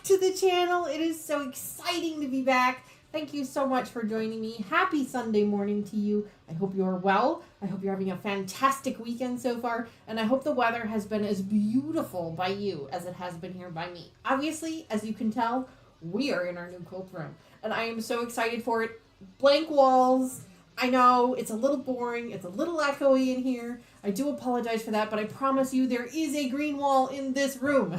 back to the channel. It is so exciting to be back. Thank you so much for joining me. Happy Sunday morning to you. I hope you're well. I hope you're having a fantastic weekend so far. And I hope the weather has been as beautiful by you as it has been here by me. Obviously, as you can tell, we are in our new quilt room. And I am so excited for it. Blank walls. I know it's a little boring. It's a little echoey in here. I do apologize for that, but I promise you there is a green wall in this room.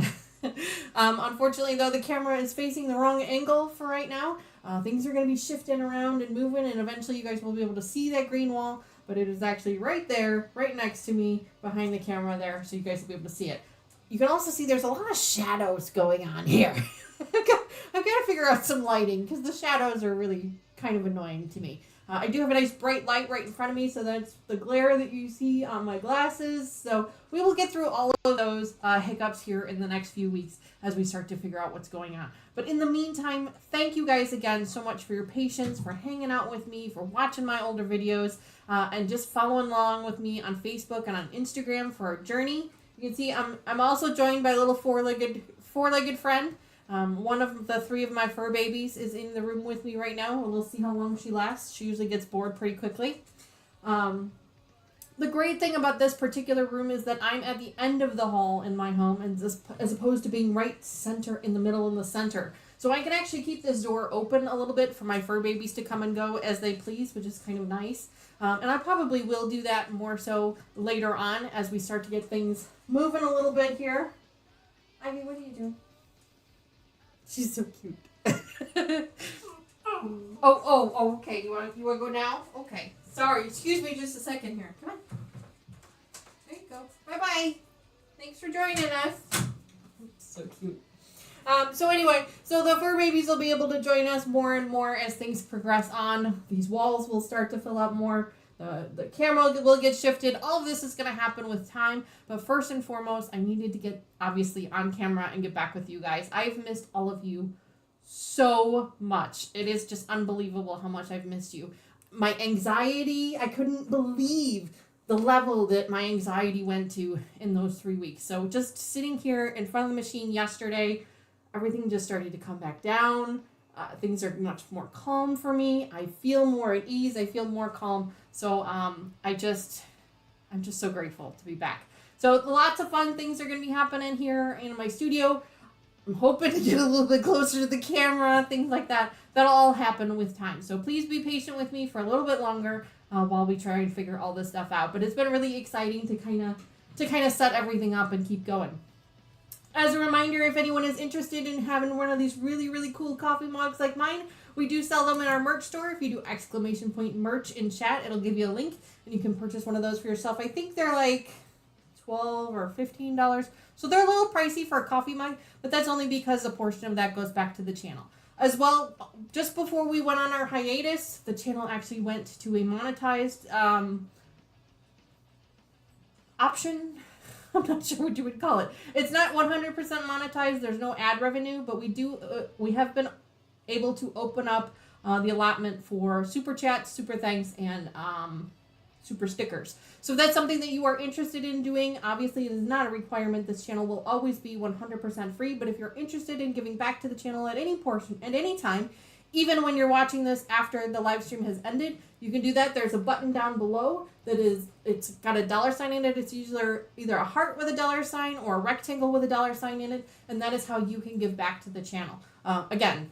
Unfortunately, though, the camera is facing the wrong angle for right now. Things are going to be shifting around and moving, and eventually you guys will be able to see that green wall, but it is actually right there, right next to me, behind the camera there, so you guys will be able to see it. You can also see there's a lot of shadows going on here. I've got to figure out some lighting, because the shadows are really kind of annoying to me. I do have a nice bright light right in front of me, so that's the glare that you see on my glasses. So we will get through all of those hiccups here in the next few weeks as we start to figure out what's going on. But in the meantime, thank you guys again so much for your patience, for hanging out with me, for watching my older videos, and just following along with me on Facebook and on Instagram for our journey. You can see I'm also joined by a little four-legged friend. One of the three of my fur babies is in the room with me right now. We'll see how long she lasts. She usually gets bored pretty quickly. The great thing about this particular room is that I'm at the end of the hall in my home, and as opposed to being right center in the middle in the center. So I can actually keep this door open a little bit for my fur babies to come and go as they please, which is kind of nice. And I probably will do that more so later on as we start to get things moving a little bit here. Ivy, what are you doing? She's so cute. Oh, okay. You want to go now? Okay. Sorry. Excuse me just a second here. Come on. There you go. Bye-bye. Thanks for joining us. So cute. So anyway, so the fur babies will be able to join us more and more as things progress on. These walls will start to fill up more. The camera will get shifted. All of this is going to happen with time. But first and foremost, I needed to get, obviously, on camera and get back with you guys. I've missed all of you so much. It is just unbelievable how much I've missed you. My anxiety, I couldn't believe the level that my anxiety went to in those 3 weeks. So just sitting here in front of the machine yesterday, everything just started to come back down. Things are much more calm for me. I feel more at ease. I feel more calm. So I'm just so grateful to be back. So lots of fun things are going to be happening here in my studio. I'm hoping to get a little bit closer to the camera, things like that. That'll all happen with time. So please be patient with me for a little bit longer while we try and figure all this stuff out. But it's been really exciting to kind of set everything up and keep going. As a reminder, if anyone is interested in having one of these really, really cool coffee mugs like mine, we do sell them in our merch store. If you do !merch in chat, it'll give you a link, and you can purchase one of those for yourself. I think they're like $12 or $15. So they're a little pricey for a coffee mug, but that's only because a portion of that goes back to the channel. As well, just before we went on our hiatus, the channel actually went to a monetized option. I'm not sure what you would call it. It's not 100% monetized. There's no ad revenue, but we have been able to open up the allotment for super chats, super thanks, and super stickers. So if that's something that you are interested in doing, obviously it is not a requirement. This channel will always be 100% free, but if you're interested in giving back to the channel at any portion, at any time, even when you're watching this after the live stream has ended, you can do that. There's a button down below it's got a $sign in it. It's usually either a heart with a $sign or a rectangle with a $sign in it, and that is how you can give back to the channel. Again,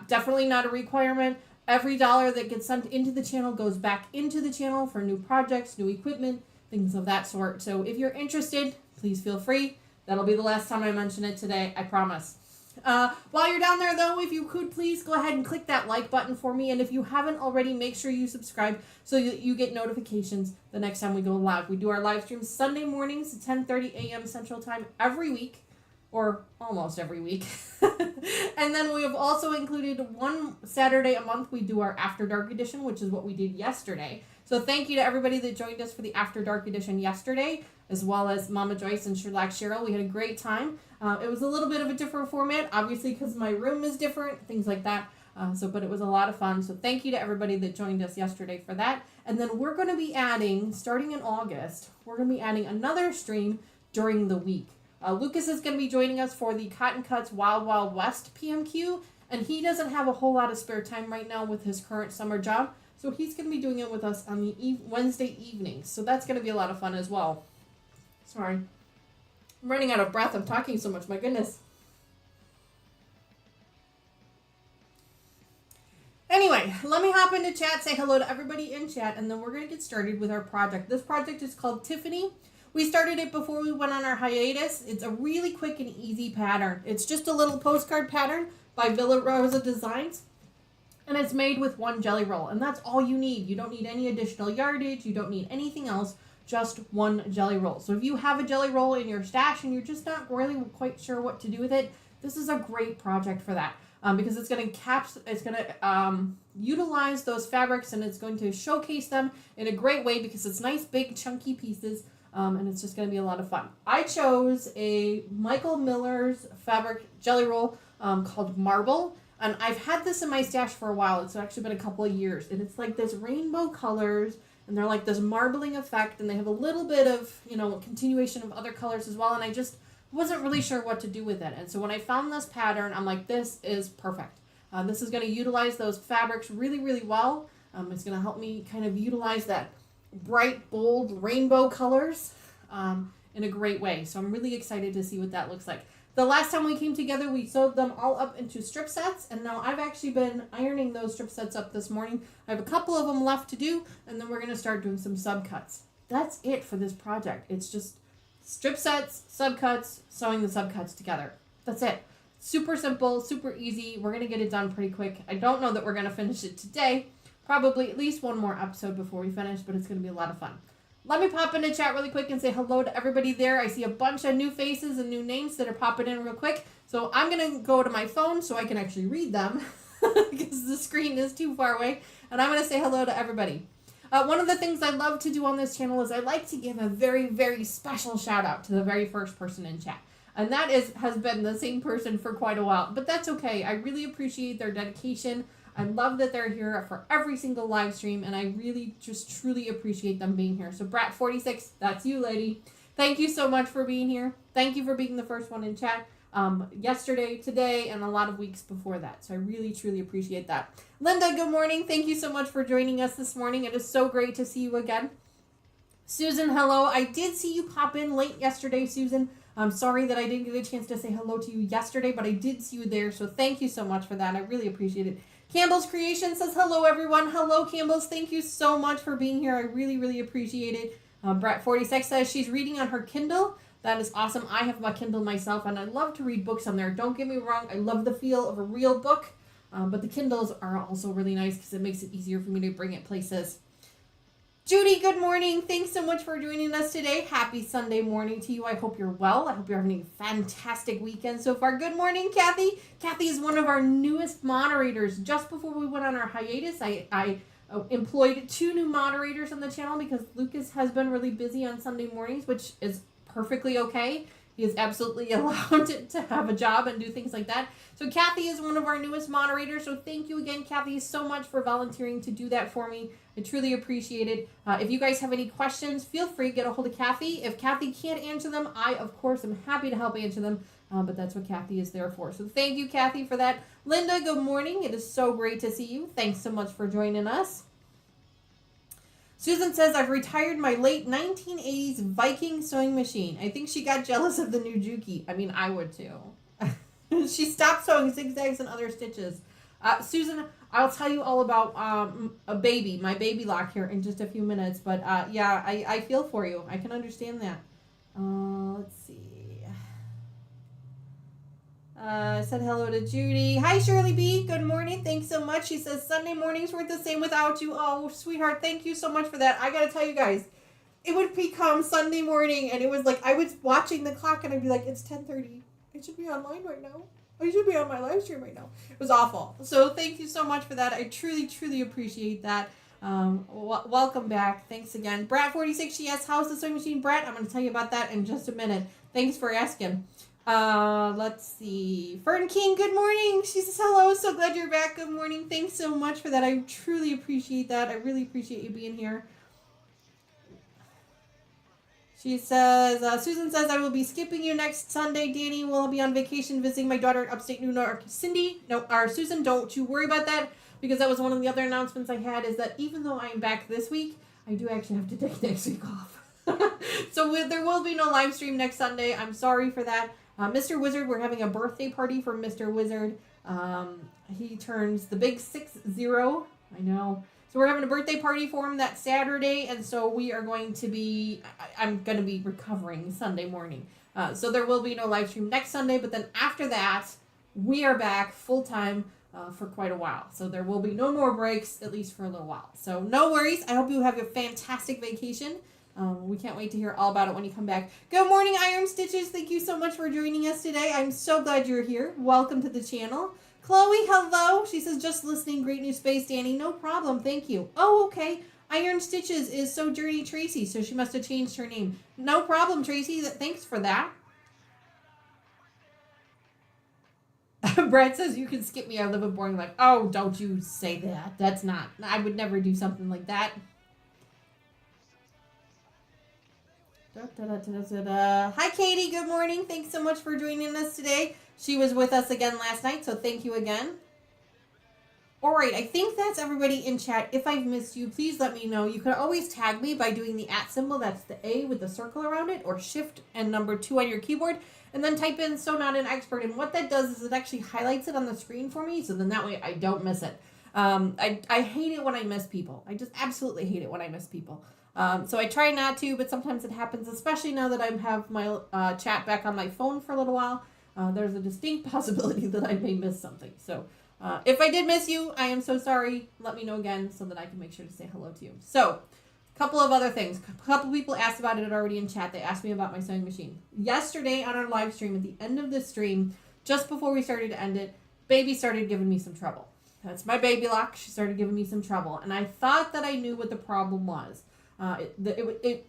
definitely not a requirement. Every dollar that gets sent into the channel goes back into the channel for new projects, new equipment, things of that sort. So if you're interested, please feel free. That'll be the last time I mention it today, I promise. While you're down there, though, if you could please go ahead and click that like button for me. And if you haven't already, make sure you subscribe so that you get notifications the next time we go live. We do our live streams Sunday mornings at 10:30 a.m. Central Time every week, or almost every week. And then we have also included one Saturday a month we do our After Dark edition, which is what we did yesterday. So thank you to everybody that joined us for the After Dark edition yesterday, as well as Mama Joyce and Sherlock Cheryl. We had a great time. It was a little bit of a different format, obviously, because my room is different, things like that. But it was a lot of fun. So thank you to everybody that joined us yesterday for that. And then we're going to be adding, starting in August, we're going to be adding another stream during the week. Lucas is going to be joining us for the Cotton Cuts Wild Wild West PMQ, and he doesn't have a whole lot of spare time right now with his current summer job, so he's going to be doing it with us on the Wednesday evenings, so that's going to be a lot of fun as well. Sorry. I'm running out of breath. I'm talking so much. My goodness. Anyway, let me hop into chat, say hello to everybody in chat, and then we're going to get started with our project. This project is called Tiffany. We started it before we went on our hiatus. It's a really quick and easy pattern. It's just a little postcard pattern by Rosa Designs, and it's made with one jelly roll, and that's all you need. You don't need any additional yardage. You don't need anything else, just one jelly roll. So if you have a jelly roll in your stash and you're just not really quite sure what to do with it, this is a great project for that. Because it's going to utilize those fabrics, and it's going to showcase them in a great way because it's nice, big, chunky pieces, and it's just going to be a lot of fun. I chose a Michael Miller's fabric jelly roll called Marble, and I've had this in my stash for a while. It's actually been a couple of years, and it's like this rainbow colors, and they're like this marbling effect, and they have a little bit of, continuation of other colors as well, and I just wasn't really sure what to do with it. And so when I found this pattern, I'm like, this is perfect. This is going to utilize those fabrics really, really well. It's going to help me kind of utilize that bright, bold rainbow colors in a great way. So I'm really excited to see what that looks like. The last time we came together, we sewed them all up into strip sets, and now I've actually been ironing those strip sets up this morning. I have a couple of them left to do, and then we're going to start doing some subcuts. That's it for this project. It's just strip sets, subcuts, sewing the subcuts together. That's it. Super simple, super easy. We're going to get it done pretty quick. I don't know that we're going to finish it today. Probably at least one more episode before we finish, but it's going to be a lot of fun. Let me pop into chat really quick and say hello to everybody there. I see a bunch of new faces and new names that are popping in real quick. So I'm going to go to my phone so I can actually read them because the screen is too far away. And I'm going to say hello to everybody. One of the things I love to do on this channel is I like to give a very, very special shout out to the very first person in chat. And that has been the same person for quite a while. But that's okay. I really appreciate their dedication. I love that they're here for every single live stream. And I really just truly appreciate them being here. So Brat46, that's you, lady. Thank you so much for being here. Thank you for being the first one in chat. Yesterday, today, and a lot of weeks before that. So I really, truly appreciate that. Linda, good morning. Thank you so much for joining us this morning. It is so great to see you again. Susan, hello. I did see you pop in late yesterday, Susan. I'm sorry that I didn't get a chance to say hello to you yesterday, but I did see you there. So thank you so much for that. I really appreciate it. Campbell's Creation says hello, everyone. Hello, Campbell's. Thank you so much for being here. I really, really appreciate it. Brat46 says she's reading on her Kindle. That is awesome. I have my Kindle myself, and I love to read books on there. Don't get me wrong. I love the feel of a real book, but the Kindles are also really nice because it makes it easier for me to bring it places. Judy, good morning. Thanks so much for joining us today. Happy Sunday morning to you. I hope you're well. I hope you're having a fantastic weekend so far. Good morning, Kathy. Kathy is one of our newest moderators. Just before we went on our hiatus, I employed 2 new moderators on the channel because Lucas has been really busy on Sunday mornings, which is perfectly okay. He is absolutely allowed to have a job and do things like that. So Kathy is one of our newest moderators. So thank you again, Kathy, so much for volunteering to do that for me. I truly appreciate it. If you guys have any questions, feel free to get a hold of Kathy. If Kathy can't answer them, I, of course, am happy to help answer them. But that's what Kathy is there for. So thank you, Kathy, for that. Linda, good morning. It is so great to see you. Thanks so much for joining us. Susan says, I've retired my late 1980s Viking sewing machine. I think she got jealous of the new Juki. I mean, I would too. She stopped sewing zigzags and other stitches. Susan, I'll tell you all about my baby lock here in just a few minutes. But yeah, I feel for you. I can understand that. Let's see. Said hello to Judy. Hi, Shirley B. Good morning. Thanks so much. She says, Sunday mornings weren't the same without you. Oh, sweetheart, thank you so much for that. I got to tell you guys, it would become Sunday morning, and it was like I was watching the clock, and I'd be like, it's 10:30. I should be online right now. I should be on my live stream right now. It was awful. So thank you so much for that. I truly, truly appreciate that. Welcome back. Thanks again. Brat46, she asks, how's the sewing machine, Brat? I'm going to tell you about that in just a minute. Thanks for asking. Let's see. Fern King, good morning. She says, hello. So glad you're back. Good morning. Thanks so much for that. I truly appreciate that. I really appreciate you being here. She says, Susan says, I will be skipping you next Sunday. Danny will be on vacation visiting my daughter in upstate New York. Cindy, no, or Susan, don't you worry about that, because that was one of the other announcements I had, is that even though I'm back this week, I do actually have to take next week off. So there will be no live stream next Sunday. I'm sorry for that. Mr. Wizard, we're having a birthday party for Mr. Wizard. He turns the big 60. I know. So we're having a birthday party for him that Saturday, and so we are going to be, I'm going to be recovering Sunday morning. So there will be no live stream next Sunday, but then after that, we are back full-time for quite a while. So there will be no more breaks, at least for a little while. So no worries. I hope you have a fantastic vacation. We can't wait to hear all about it when you come back. Good morning, Iron Stitches. Thank you so much for joining us today. I'm so glad you're here. Welcome to the channel. Chloe, hello. She says, just listening. Great new space, Danny. No problem. Thank you. Oh, okay. Iron Stitches is Sojourner Tracy, so she must have changed her name. No problem, Tracy. Thanks for that. Brad says, you can skip me. I live a boring life. Oh, don't you say that. That's not. I would never do something like that. Hi, Katie. Good morning. Thanks so much for joining us today. She was with us again last night, so thank you again. All right, I think that's everybody in chat. If I've missed you, please let me know. You can always tag me by doing the @ symbol. That's the A with the circle around it, or Shift and number 2 on your keyboard, and then type in "So Not an Expert." And what that does is it actually highlights it on the screen for me, so then that way I don't miss it. I hate it when I miss people. I just absolutely hate it when I miss people. So I try not to, but sometimes it happens, especially now that I have my chat back on my phone for a little while. There's a distinct possibility that I may miss something. So if I did miss you, I am so sorry. Let me know again so that I can make sure to say hello to you. So a couple of other things. A couple people asked about it already in chat. They asked me about my sewing machine. Yesterday on our live stream, at the end of the stream, just before we started to end it, baby started giving me some trouble. That's my baby lock. She started giving me some trouble. And I thought that I knew what the problem was.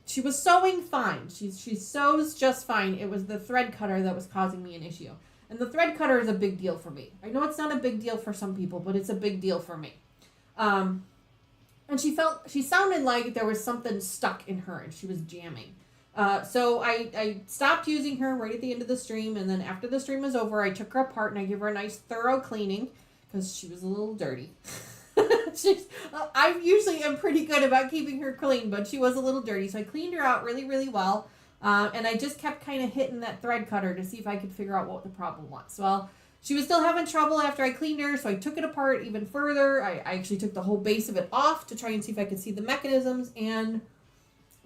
She was sewing fine. She sews just fine. It was the thread cutter that was causing me an issue. And the thread cutter is a big deal for me. I know it's not a big deal for some people, but it's a big deal for me. And she sounded like there was something stuck in her and she was jamming. So I stopped using her right at the end of the stream. And then after the stream was over, I took her apart and I gave her a nice thorough cleaning because she was a little dirty. I usually am pretty good about keeping her clean, but she was a little dirty. So I cleaned her out really, really well. And I just kept kind of hitting that thread cutter to see if I could figure out what the problem was. Well, she was still having trouble after I cleaned her, so I took it apart even further. I actually took the whole base of it off to try and see if I could see the mechanisms. And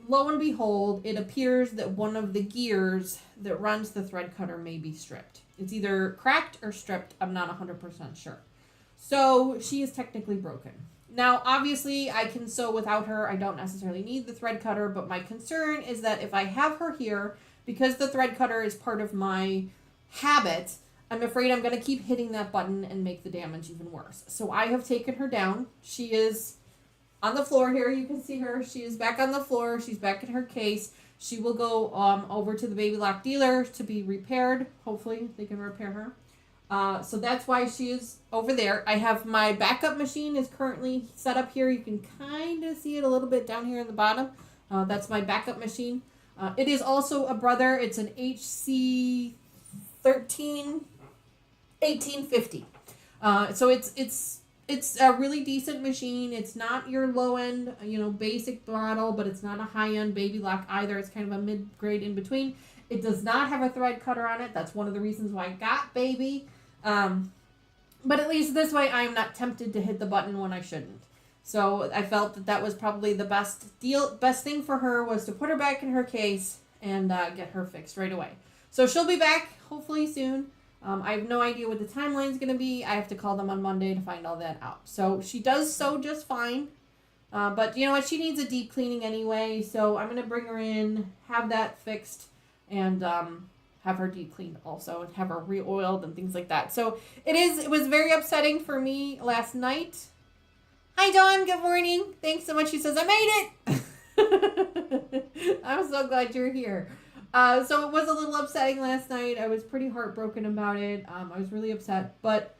lo and behold, it appears that one of the gears that runs the thread cutter may be stripped. It's either cracked or stripped. I'm not 100% sure. So she is technically broken. Now, obviously, I can sew without her. I don't necessarily need the thread cutter, but my concern is that if I have her here, because the thread cutter is part of my habit, I'm afraid I'm going to keep hitting that button and make the damage even worse. So I have taken her down. She is on the floor here. You can see her. She is back on the floor. She's back in her case. She will go over to the Baby Lock dealer to be repaired. Hopefully, they can repair her. So that's why she is over there. I have my backup machine is currently set up here. You can kind of see it a little bit down here in the bottom. That's my backup machine. It is also a brother. It's an HC 1850. So it's a really decent machine. It's not your low end, basic model, but it's not a high end Baby Lock either. It's kind of a mid grade in between. It does not have a thread cutter on it. That's one of the reasons why I got Baby. But at least this way I am not tempted to hit the button when I shouldn't. So I felt that was probably the best thing for her was to put her back in her case and get her fixed right away. So she'll be back hopefully soon. I have no idea what the timeline's going to be. I have to call them on Monday to find all that out. So she does sew just fine. But you know what? She needs a deep cleaning anyway. So I'm going to bring her in, have that fixed, and have her deep cleaned also, and have her re-oiled and things like that. So it was very upsetting for me last night. Hi, Dawn. Good morning. Thanks so much. She says, I made it. I'm so glad you're here. So it was a little upsetting last night. I was pretty heartbroken about it. I was really upset. But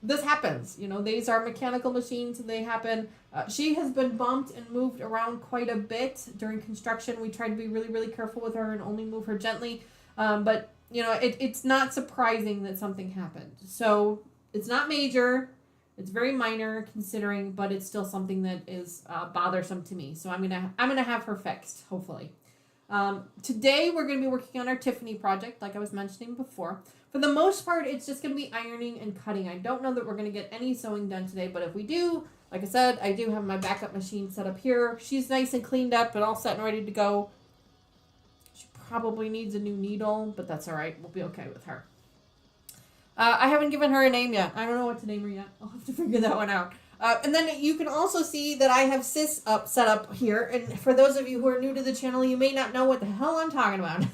this happens. You know, these are mechanical machines and they happen. She has been bumped and moved around quite a bit during construction. We tried to be really, really careful with her and only move her gently. But, you know, it's not surprising that something happened. So it's not major. It's very minor considering, but it's still something that is bothersome to me. So I'm gonna have her fixed, hopefully. Today we're gonna be working on our Tiffany project, like I was mentioning before. For the most part, it's just gonna be ironing and cutting. I don't know that we're gonna get any sewing done today, but if we do, like I said, I do have my backup machine set up here. She's nice and cleaned up and all set and ready to go. She probably needs a new needle, but that's all right. We'll be okay with her. I haven't given her a name yet. I don't know what to name her yet. I'll have to figure that one out. And then you can also see that I have Sis set up here. And for those of you who are new to the channel, you may not know what the hell I'm talking about.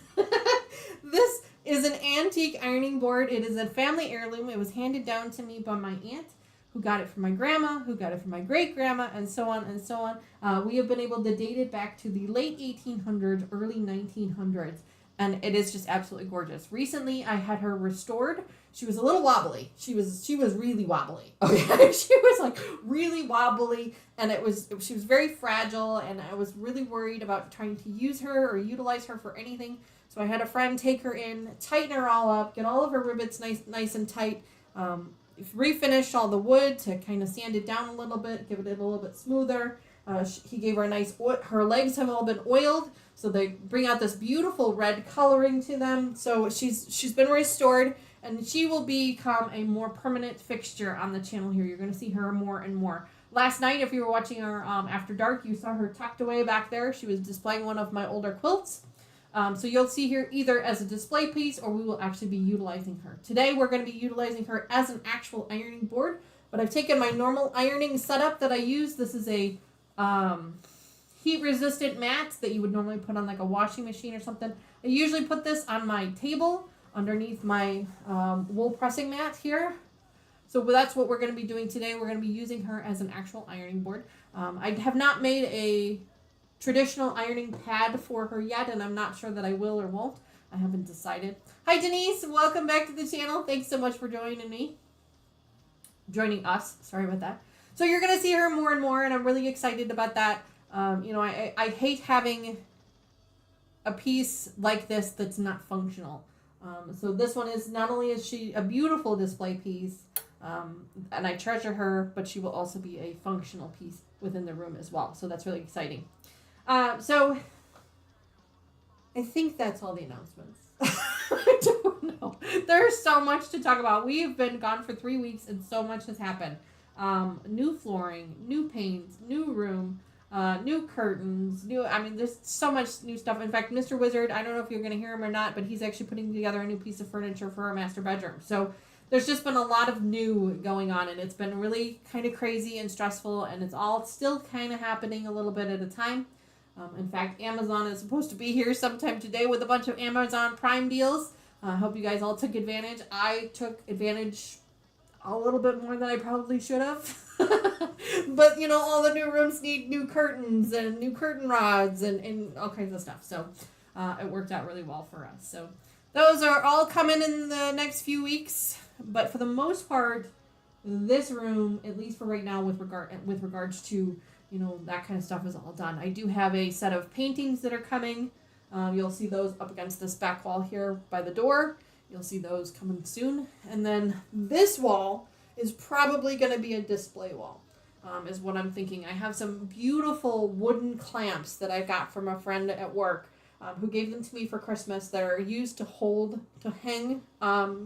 This is an antique ironing board. It is a family heirloom. It was handed down to me by my aunt, who got it from my grandma, who got it from my great-grandma, and so on and so on. We have been able to date it back to the late 1800s, early 1900s. And it is just absolutely gorgeous. Recently, I had her restored. She was a little wobbly. She was really wobbly. Okay, she was like really wobbly, and she was very fragile, and I was really worried about trying to use her or utilize her for anything. So I had a friend take her in, tighten her all up, get all of her rivets nice and tight, refinish all the wood to kind of sand it down a little bit, give it a little bit smoother. He gave her a nice her legs have all been oiled, so they bring out this beautiful red coloring to them. So she's been restored, and she will become a more permanent fixture on the channel here. You're going to see her more and more. Last night, if you were watching her after dark, you saw her tucked away back there. She was displaying one of my older quilts. So you'll see her either as a display piece, or we will actually be utilizing her. Today, we're going to be utilizing her as an actual ironing board, but I've taken my normal ironing setup that I use. This is a heat-resistant mat that you would normally put on like a washing machine or something. I usually put this on my table underneath my wool pressing mat here. So that's what we're going to be doing today. We're going to be using her as an actual ironing board. I have not made a traditional ironing pad for her yet, and I'm not sure that I will or won't. I haven't decided. Hi, Denise. Welcome back to the channel. Thanks so much for joining us. Sorry about that. So you're going to see her more and more, and I'm really excited about that. I hate having a piece like this that's not functional. So this one is, not only is she a beautiful display piece, and I treasure her, but she will also be a functional piece within the room as well. So that's really exciting. So I think that's all the announcements. I don't know. There's so much to talk about. We've been gone for 3 weeks, and so much has happened. New flooring, new paint, new room, new curtains, there's so much new stuff. In fact, Mr. Wizard, I don't know if you're going to hear him or not, but he's actually putting together a new piece of furniture for our master bedroom. So there's just been a lot of new going on, and it's been really kind of crazy and stressful, and it's all still kind of happening a little bit at a time. In fact, Amazon is supposed to be here sometime today with a bunch of Amazon Prime deals. I hope you guys all took advantage. I took advantage a little bit more than I probably should have. But, all the new rooms need new curtains and new curtain rods and all kinds of stuff. So it worked out really well for us. So those are all coming in the next few weeks. But for the most part, this room, at least for right now, with regards to, that kind of stuff is all done. I do have a set of paintings that are coming. You'll see those up against this back wall here by the door. You'll see those coming soon. And then this wall is probably going to be a display wall, is what I'm thinking. I have some beautiful wooden clamps that I got from a friend at work who gave them to me for Christmas that are used to hang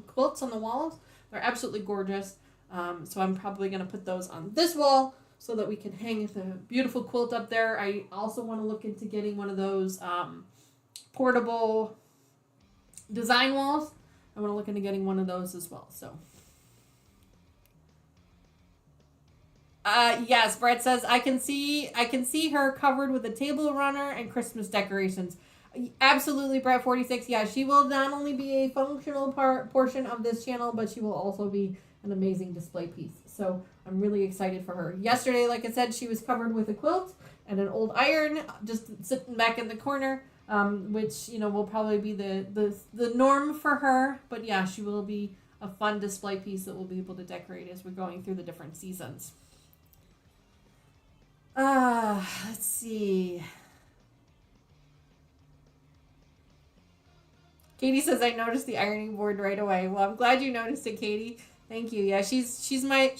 quilts on the walls. They're absolutely gorgeous. So I'm probably going to put those on this wall so that we can hang the beautiful quilt up there. I also want to look into getting one of those portable design walls. I want to look into getting one of those as well. So, yes, Brett says I can see her covered with a table runner and Christmas decorations. Absolutely, Brett 46. Yeah, she will not only be a functional portion of this channel, but she will also be an amazing display piece. So I'm really excited for her. Yesterday, like I said, she was covered with a quilt and an old iron, just sitting back in the corner. Which will probably be the norm for her, but yeah, she will be a fun display piece that we'll be able to decorate as we're going through the different seasons. Let's see. Katie says, I noticed the ironing board right away. Well, I'm glad you noticed it, Katie. Thank you. Yeah, she's my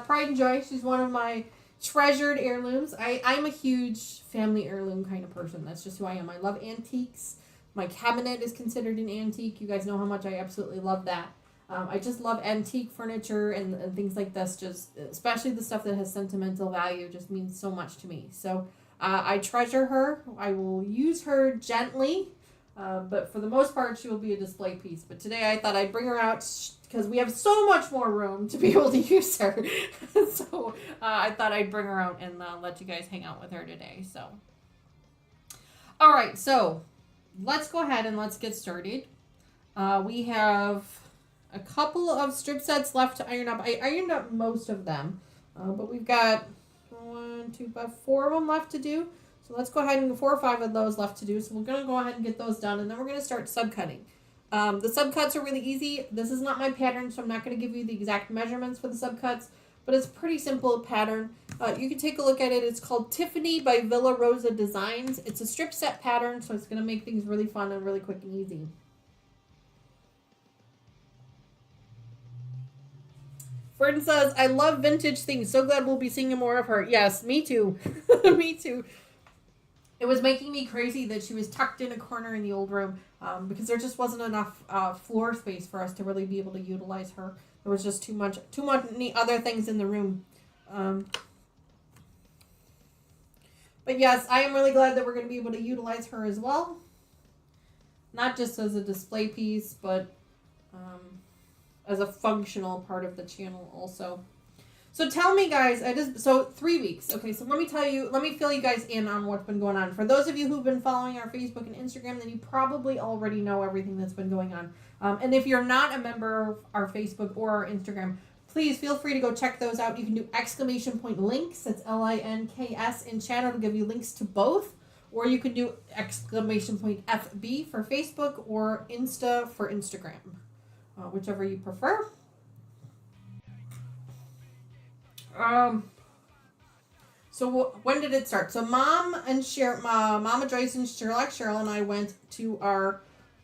pride and joy. She's one of my treasured heirlooms. I'm a huge family heirloom kind of person. That's just who I am. I love antiques. My cabinet is considered an antique. You guys know how much I absolutely love that. I just love antique furniture and things like this. Just especially the stuff that has sentimental value just means so much to me. So I treasure her. I will use her gently. But for the most part, she will be a display piece. But today I thought I'd bring her out because we have so much more room to be able to use her. So I thought I'd bring her out and let you guys hang out with her today. So, all right, so let's go ahead and let's get started. We have a couple of strip sets left to iron up. I ironed up most of them, but we've got 4 of them left to do. So let's go ahead and 4 or 5 of those left to do. So we're going to go ahead and get those done, and then we're going to start subcutting. The subcuts are really easy. This is not my pattern, so I'm not going to give you the exact measurements for the subcuts, but it's a pretty simple pattern. You can take a look at it. It's called Tiffany by Rosa Designs. It's a strip set pattern, so it's going to make things really fun and really quick and easy. Fern says, I love vintage things. So glad we'll be seeing more of her. Yes, me too. Me too. It was making me crazy that she was tucked in a corner in the old room because there just wasn't enough floor space for us to really be able to utilize her. There was just too many other things in the room. But yes, I am really glad that we're going to be able to utilize her as well. Not just as a display piece, but as a functional part of the channel also. So tell me, guys, 3 weeks. Okay, so let me fill you guys in on what's been going on. For those of you who've been following our Facebook and Instagram, then you probably already know everything that's been going on. And if you're not a member of our Facebook or our Instagram, please feel free to go check those out. You can do !links, that's LINKS in chat. It'll give you links to both. Or you can do !FB for Facebook or Insta for Instagram, whichever you prefer. So when did it start? So Mama Joyce and Cheryl and I went to our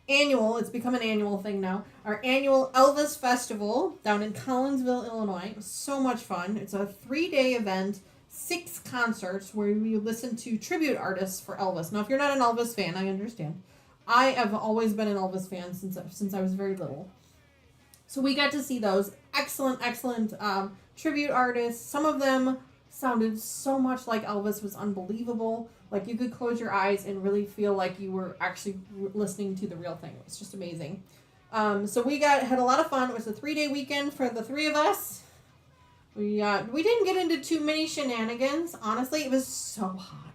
annual, it's become an annual thing now, our annual Elvis Festival down in Collinsville, Illinois. It was so much fun. It's a 3-day event, 6 concerts where we listen to tribute artists for Elvis. Now, if you're not an Elvis fan, I understand. I have always been an Elvis fan since I was very little. So we got to see those excellent tribute artists. Some of them sounded so much like Elvis. It was unbelievable. Like you could close your eyes and really feel like you were actually listening to the real thing. It was just amazing. So we had a lot of fun. It was a 3-day weekend for the 3 of us. We didn't get into too many shenanigans. Honestly, it was so hot.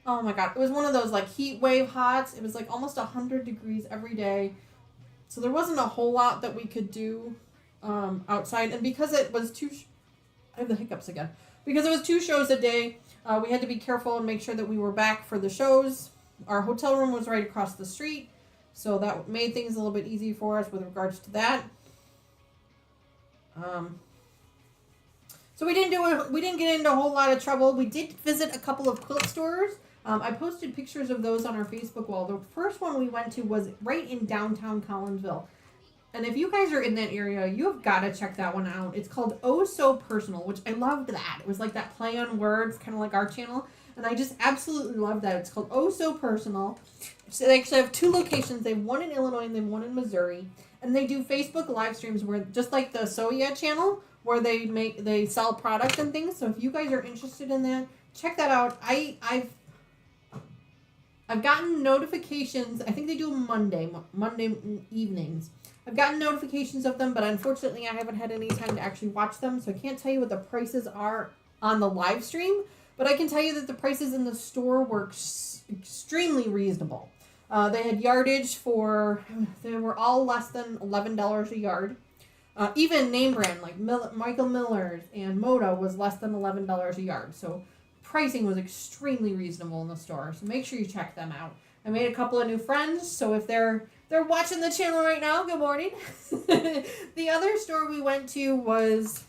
Oh my God. It was one of those like heat wave hots. It was like almost 100 degrees every day. So there wasn't a whole lot that we could do outside. And because it was I have the hiccups again. Because it was 2 shows a day, we had to be careful and make sure that we were back for the shows. Our hotel room was right across the street, so that made things a little bit easy for us with regards to that. So we didn't get into a whole lot of trouble. We did visit a couple of quilt stores. I posted pictures of those on our Facebook wall. The first one we went to was right in downtown Collinsville. And if you guys are in that area, you have got to check that one out. It's called Oh So Personal, which I loved that. It was like that play on words, kind of like our channel. And I just absolutely love that. It's called Oh So Personal. So they actually have 2 locations. They have one in Illinois and they have one in Missouri. And they do Facebook live streams where, just like the Soya channel, where they sell products and things. So if you guys are interested in that, check that out. I've gotten notifications. I think they do Monday evenings. I've gotten notifications of them, but unfortunately I haven't had any time to actually watch them, so I can't tell you what the prices are on the live stream, but I can tell you that the prices in the store were extremely reasonable. They had yardage they were all less than $11 a yard. Even name brand like Michael Miller's and Moda was less than $11 a yard, so pricing was extremely reasonable in the store, so make sure you check them out. I made a couple of new friends, so if they're They're watching the channel right now. Good morning. The other store we went to was...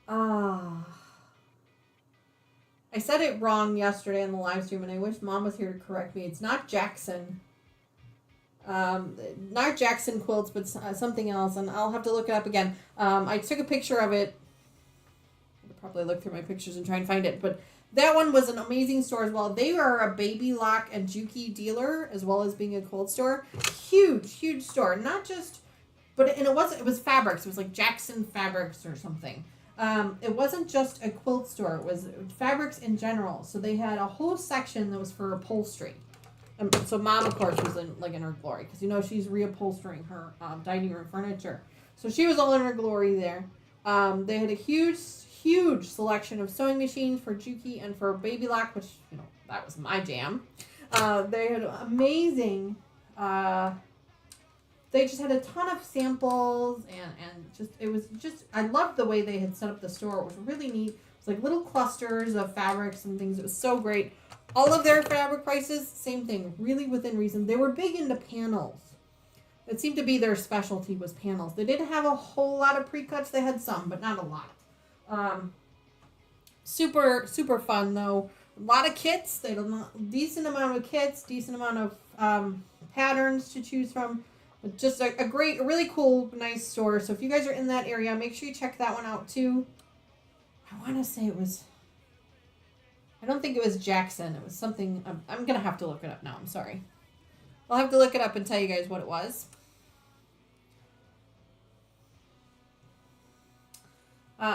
I said it wrong yesterday in the live stream, and I wish Mom was here to correct me. It's not Jackson. Not Jackson Quilts, but something else, and I'll have to look it up again. I took a picture of it. I'll probably look through my pictures and try and find it, but that one was an amazing store as well. They are a baby lock and Juki dealer, as well as being a quilt store. Huge store. Not just, and it was fabrics. It was like Jackson Fabrics or something. It wasn't just a quilt store. It was fabrics in general. So they had a whole section that was for upholstery. And so Mom, of course, was in her glory, because she's reupholstering her dining room furniture. So she was all in her glory there. They had a huge selection of sewing machines for Juki and for Baby Lock, which that was my jam. They had amazing. They just had a ton of samples, and it was I loved the way they had set up the store. It was really neat. It was like little clusters of fabrics and things. It was so great. All of their fabric prices, same thing, really within reason. They were big into panels. It seemed to be their specialty was panels. They didn't have a whole lot of pre-cuts. They had some, but not a lot. Super fun though. A lot of kits. They had a decent amount of kits, decent amount of patterns to choose from. Just a really cool, nice store. So if you guys are in that area, make sure you check that one out too. I want to say it was... I don't think it was Jackson. It was something... I'm going to have to look it up now. I'm sorry. I'll have to look it up and tell you guys what it was.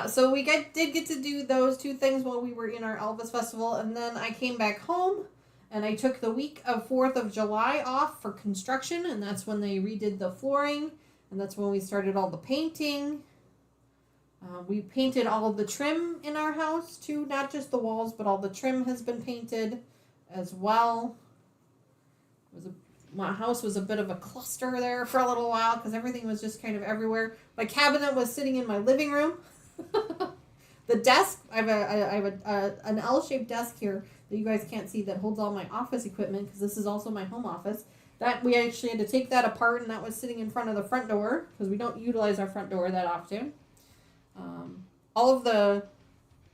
So we did get to do those two things while we were in our Elvis Festival. And then I came back home. And I took the week of 4th of July off for construction, and that's when they redid the flooring, and that's when we started all the painting. We painted all of the trim in our house, too, not just the walls, but all the trim has been painted as well. My house was a bit of a cluster there for a little while, because everything was just kind of everywhere. My cabinet was sitting in my living room. The desk, I have an L-shaped desk here that you guys can't see that holds all my office equipment, because this is also my home office. That we actually had to take that apart, and that was sitting in front of the front door, because we don't utilize our front door that often. All of the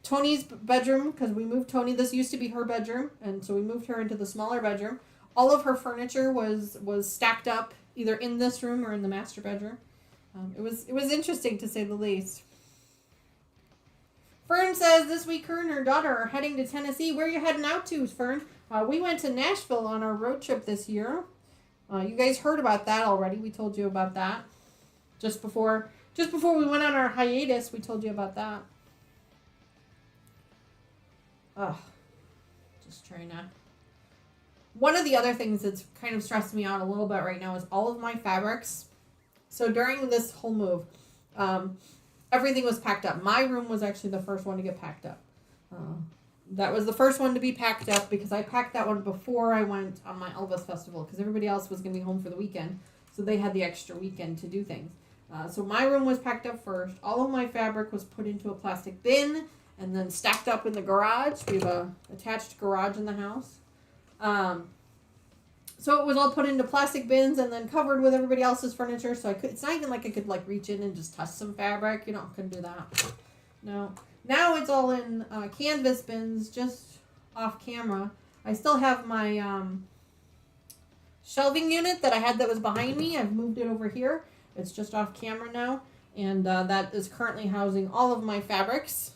Tony's bedroom, because we moved Tony, this used to be her bedroom, and so we moved her into the smaller bedroom. All of her furniture was stacked up either in this room or in the master bedroom. It was interesting, to say the least. Fern says this week her and her daughter are heading to Tennessee. Where are you heading out to, Fern? We went to Nashville on our road trip this year. You guys heard about that already. We told you about that. Just before we went on our hiatus, we told you about that. Just trying to... One of the other things that's kind of stressed me out a little bit right now is all of my fabrics. So during this whole move, everything was packed up. My room was actually the first one to get packed up. That was the first one to be packed up because I packed that one before I went on my Elvis Festival, because everybody else was going to be home for the weekend. So they had the extra weekend to do things. So my room was packed up first. All of my fabric was put into a plastic bin and then stacked up in the garage. We have a attached garage in the house. So it was all put into plastic bins and then covered with everybody else's furniture. So it's not even like I could reach in and just touch some fabric. Couldn't do that. No. Now it's all in canvas bins, just off camera. I still have my shelving unit that I had that was behind me. I've moved it over here. It's just off camera now. And that is currently housing all of my fabrics.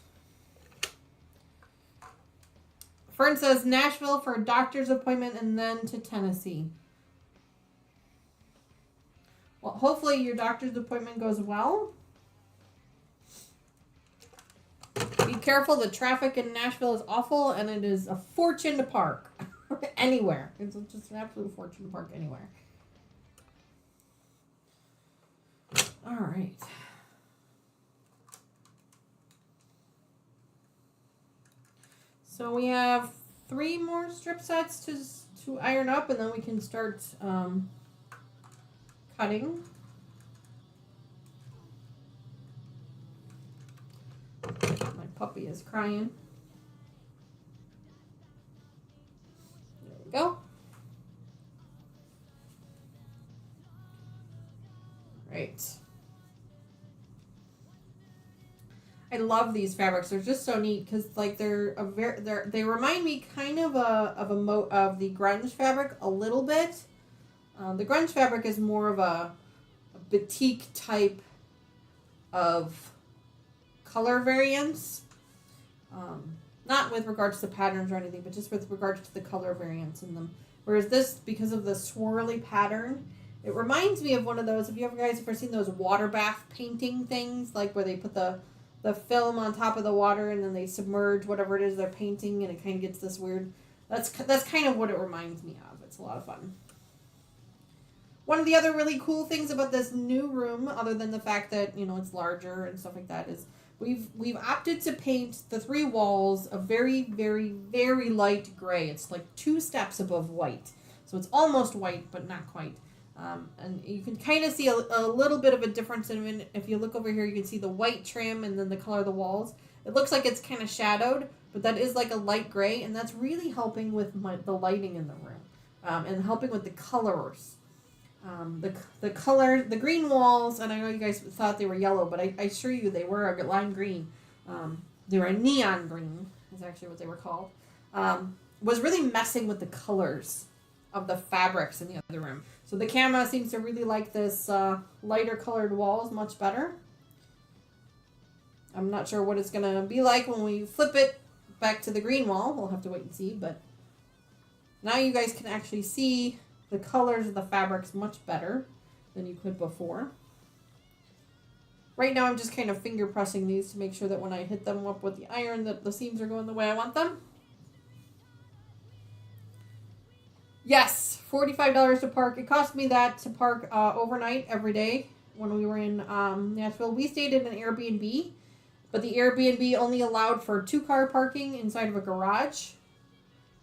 Fern says Nashville for a doctor's appointment and then to Tennessee. Well, hopefully your doctor's appointment goes well. Be careful. The traffic in Nashville is awful, and it is a fortune to park anywhere. It's just an absolute fortune to park anywhere. All right. So we have 3 more strip sets to iron up, and then we can start cutting. My puppy is crying. There we go. Right. I love these fabrics. They're just so neat because like they remind me kind of of the grunge fabric a little bit. The grunge fabric is more of a batik type of color variants. Not with regards to patterns or anything, but just with regards to the color variants in them. Whereas this, because of the swirly pattern, it reminds me of one of those. Have you guys ever seen those water bath painting things, like where they put the film on top of the water and then they submerge whatever it is they're painting, and it kind of gets this weird. That's kind of what it reminds me of. It's a lot of fun. One of the other really cool things about this new room, other than the fact that it's larger and stuff like that, is we've opted to paint the 3 walls a very, very, very light gray. It's like 2 steps above white, so it's almost white but not quite. And you can kind of see a little bit of a difference in if you look over here. You can see the white trim and then the color of the walls. It looks like it's kind of shadowed, but that is like a light gray, and that's really helping with the lighting in the room, and helping with the colors. The color, the green walls, and I know you guys thought they were yellow, but I assure you they were a lime green. They were a neon green, is actually what they were called. Was really messing with the colors of the fabrics in the other room. So the camera seems to really like this lighter colored walls much better. I'm not sure what it's going to be like when we flip it back to the green wall. We'll have to wait and see, but now you guys can actually see the colors of the fabrics much better than you could before. Right now I'm just kind of finger pressing these to make sure that when I hit them up with the iron that the seams are going the way I want them. Yes, $45 to park. It cost me that to park overnight every day when we were in Nashville. We stayed in an Airbnb, but the Airbnb only allowed for 2-car parking inside of a garage.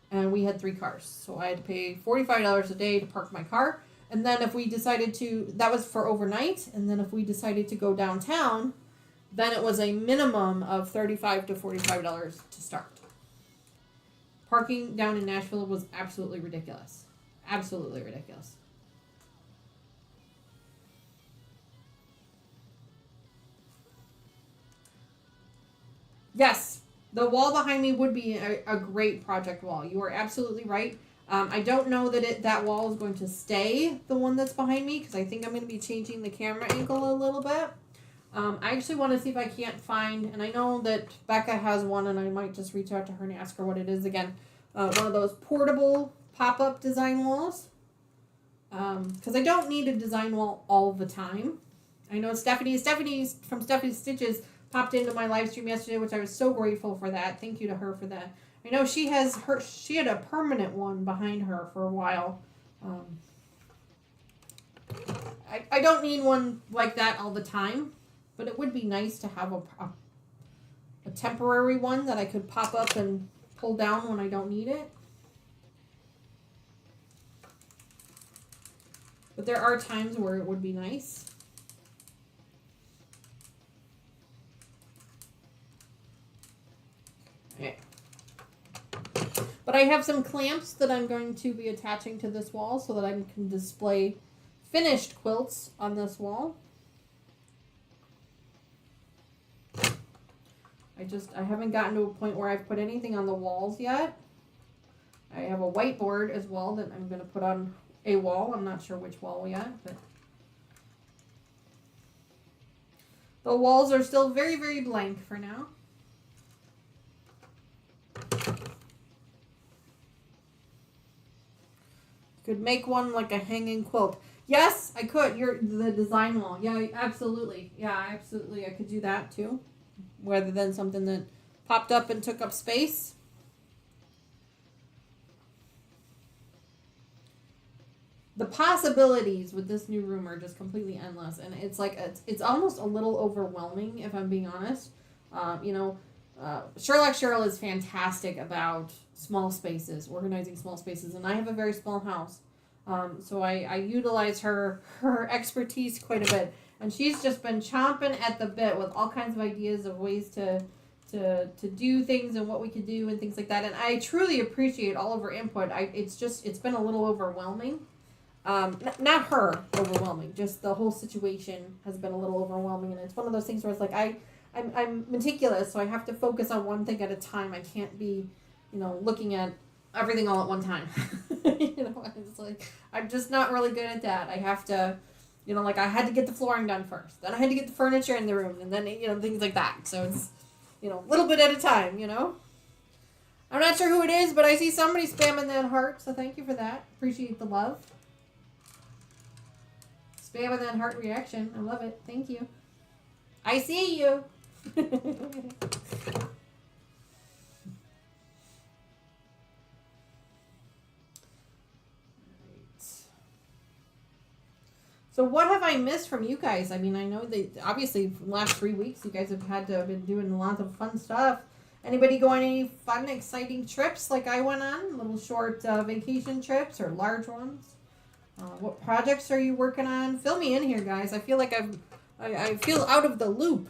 And we had 3 cars. So I had to pay $45 a day to park my car. And then if we decided to, that was for overnight. And then if we decided to go downtown, then it was a minimum of $35 to $45 to start. Parking down in Nashville was absolutely ridiculous. Absolutely ridiculous. Yes, the wall behind me would be a great project wall. You are absolutely right. I don't know that that wall is going to stay the one that's behind me because I think I'm going to be changing the camera angle a little bit. I actually want to see if I can't find, and I know that Becca has one, and I might just reach out to her and ask her what it is again. One of those portable pop-up design walls. Because I don't need a design wall all the time. I know Stephanie from Stephanie's Stitches popped into my live stream yesterday, which I was so grateful for that. Thank you to her for that. I know she had a permanent one behind her for a while. I don't need one like that all the time, but it would be nice to have a temporary one that I could pop up and pull down when I don't need it. But there are times where it would be nice. Okay. But I have some clamps that I'm going to be attaching to this wall so that I can display finished quilts on this wall. I haven't gotten to a point where I've put anything on the walls yet. I have a whiteboard as well that I'm going to put on a wall. I'm not sure which wall yet, but the walls are still very, very blank for now. Could make one like a hanging quilt. Yes, I could. The design wall. Yeah, absolutely. Yeah, absolutely. I could do that too. Rather than something that popped up and took up space. The possibilities with this new room are just completely endless, and it's almost a little overwhelming if I'm being honest. Sherlock Cheryl is fantastic about small spaces, organizing small spaces, and I have a very small house, so I utilize her expertise quite a bit, and she's just been chomping at the bit with all kinds of ideas of ways to do things and what we could do and things like that, and I truly appreciate all of her input. It's been a little overwhelming. Not her overwhelming, just the whole situation has been a little overwhelming, and it's one of those things where it's like I'm meticulous, so I have to focus on one thing at a time. I can't be, looking at everything all at one time. It's like I'm just not really good at that. I have to, like I had to get the flooring done first, then I had to get the furniture in the room, and then things like that. So it's a little bit at a time. I'm not sure who it is, but I see somebody spamming that heart, so thank you for that. Appreciate the love. Spamming that heart reaction. I love it. Thank you. I see you. So what have I missed from you guys? I mean, I know that obviously for the last 3 weeks you guys have been doing lots of fun stuff. Anybody go on any fun, exciting trips like I went on? Little short vacation trips or large ones? What projects are you working on? Fill me in here, guys. I feel like I feel out of the loop.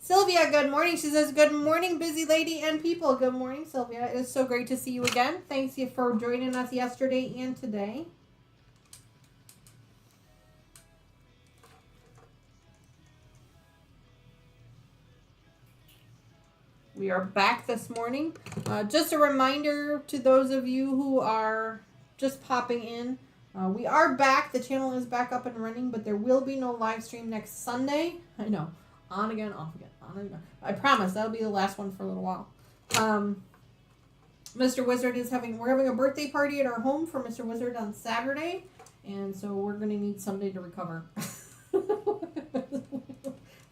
Sylvia, good morning. She says, good morning, busy lady and people. Good morning, Sylvia. It is so great to see you again. Thanks you for joining us yesterday and today. We are back this morning. Just a reminder to those of you who are just popping in. We are back. The channel is back up and running, but there will be no live stream next Sunday. I know. On again, off again, on and again. I promise that'll be the last one for a little while. Mr. Wizard we're having a birthday party at our home for Mr. Wizard on Saturday, and so we're going to need Sunday to recover.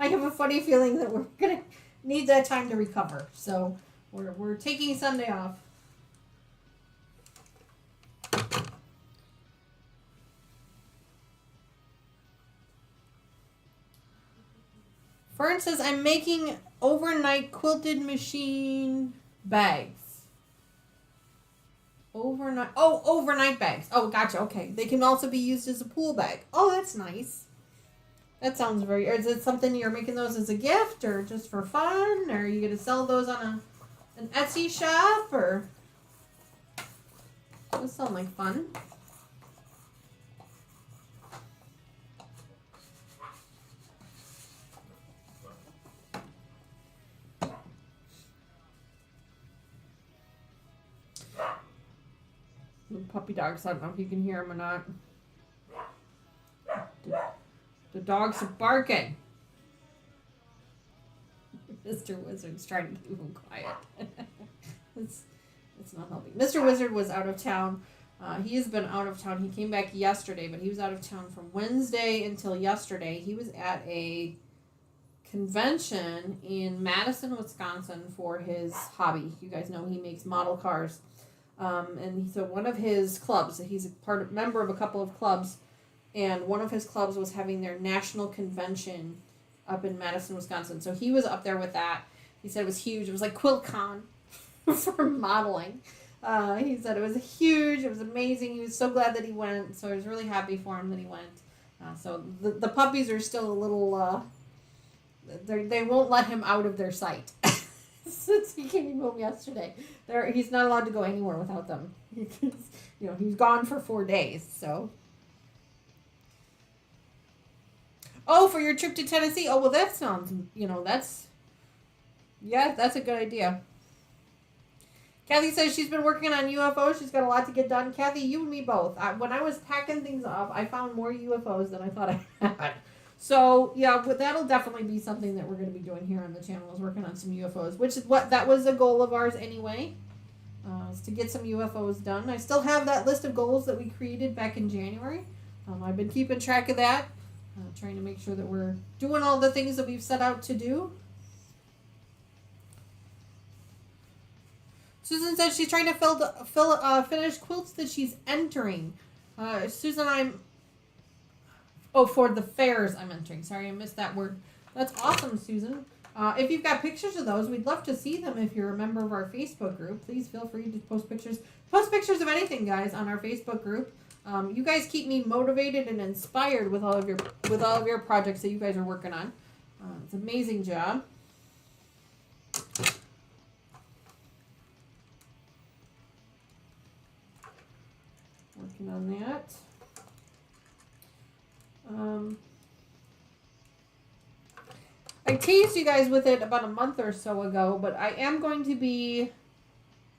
I have a funny feeling that we're going to need that time to recover, so we're taking Sunday off. Fern says, I'm making overnight quilted machine bags. Overnight bags. Oh, gotcha. Okay. They can also be used as a pool bag. Oh, that's nice. That sounds is it something you're making those as a gift or just for fun? Or are you going to sell those on an Etsy shop? Or those sound like fun. The puppy dogs, I don't know if you can hear them or not. The dogs are barking. Mr. Wizard's trying to keep him quiet. It's not helping. Mr. Wizard was out of town. He has been out of town. He came back yesterday, but he was out of town from Wednesday until yesterday. He was at a convention in Madison, Wisconsin for his hobby. You guys know he makes model cars. And so one of his clubs, he's a member of a couple of clubs, and one of his clubs was having their national convention up in Madison, Wisconsin. So he was up there with that. He said it was huge. It was like QuiltCon for modeling. He said it was huge. It was amazing. He was so glad that he went. So I was really happy for him that he went. So the puppies are still a little, they won't let him out of their sight. Since he came home yesterday, he's not allowed to go anywhere without them. He's gone for 4 days. So, for your trip to Tennessee. Oh, well, that sounds. That's a good idea. Kathy says she's been working on UFOs. She's got a lot to get done. Kathy, you and me both. When I was packing things up, I found more UFOs than I thought I had. So, but that'll definitely be something that we're going to be doing here on the channel, is working on some UFOs, which is that was a goal of ours anyway, is to get some UFOs done. I still have that list of goals that we created back in January. I've been keeping track of that, trying to make sure that we're doing all the things that we've set out to do. Susan says she's trying to finish quilts that she's entering. Susan, for the fairs I'm entering. Sorry, I missed that word. That's awesome, Susan. If you've got pictures of those, we'd love to see them. If you're a member of our Facebook group, please feel free to post pictures. Post pictures of anything, guys, on our Facebook group. You guys keep me motivated and inspired with all of your projects that you guys are working on. It's an amazing job. Working on that. I teased you guys with it about a month or so ago, but I am going to be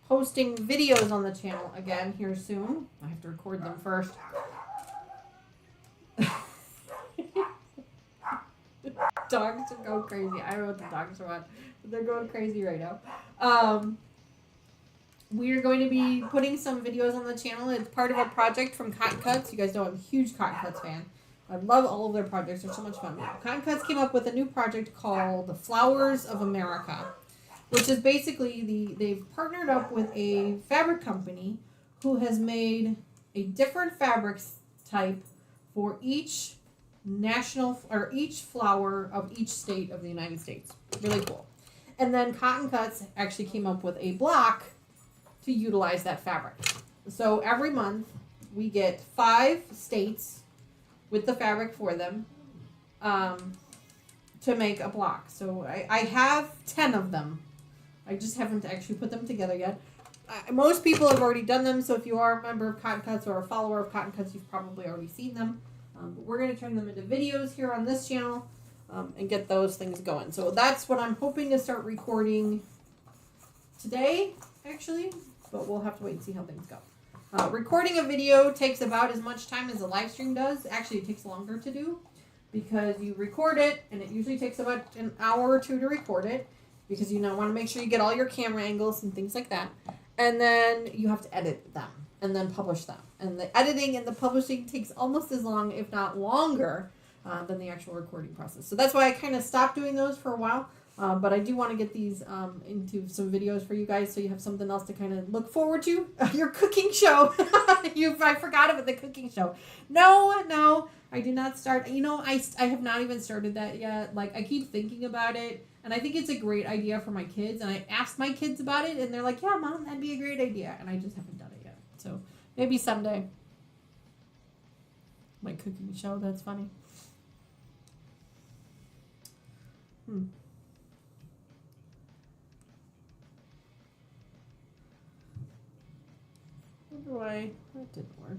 posting videos on the channel again here soon. I have to record them first. Dogs are going crazy. I don't know what the dogs want, but they're going crazy right now. We're going to be putting some videos on the channel. It's part of a project from Cotton Cuts. You guys know I'm a huge Cotton Cuts fan. I love all of their projects. They're so much fun. Cotton Cuts came up with a new project called the Flowers of America, which is basically they've partnered up with a fabric company who has made a different fabric type for each national or each flower of each state of the United States. Really cool. And then Cotton Cuts actually came up with a block to utilize that fabric. So every month we get 5 states with the fabric for them to make a block. So I have 10 of them. I just haven't actually put them together yet. Most people have already done them, so if you are a member of Cotton Cuts or a follower of Cotton Cuts, you've probably already seen them. But we're going to turn them into videos here on this channel and get those things going. So that's what I'm hoping to start recording today, actually, but we'll have to wait and see how things go. Recording a video takes about as much time as a live stream does. Actually, it takes longer to do because you record it, and it usually takes about an hour or 2 to record it because you want to make sure you get all your camera angles and things like that. And then you have to edit them and then publish them. And the editing and the publishing takes almost as long, if not longer, than the actual recording process. So that's why I kind of stopped doing those for a while. But I do want to get these into some videos for you guys so you have something else to kind of look forward to. Your cooking show. I forgot about the cooking show. No, I did not start. I have not even started that yet. Like, I keep thinking about it. And I think it's a great idea for my kids. And I asked my kids about it. And they're like, yeah, Mom, that'd be a great idea. And I just haven't done it yet. So maybe someday. My cooking show. That's funny. That didn't work.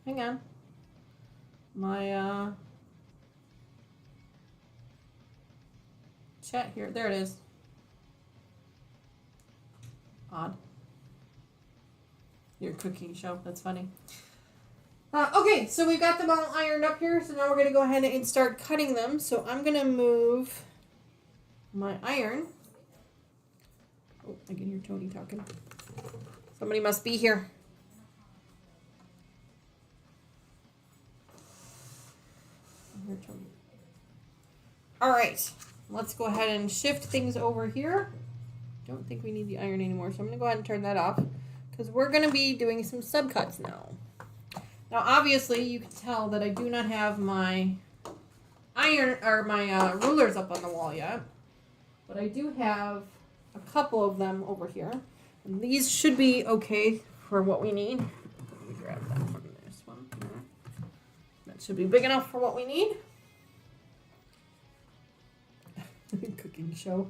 Hang on. My chat here. There it is. Odd. Your cooking show. That's funny. Okay, so we've got them all ironed up here. So now we're going to go ahead and start cutting them. So I'm going to move my iron. Oh, I can hear Tony talking. Somebody must be here. I hear Tony. All right, let's go ahead and shift things over here. Don't think we need the iron anymore, so I'm going to go ahead and turn that off because we're going to be doing some subcuts now. Now, obviously, you can tell that I do not have my iron or my rulers up on the wall yet, but I do have a couple of them over here. And these should be okay for what we need. Let me grab that one. This one. That should be big enough for what we need. Cooking show.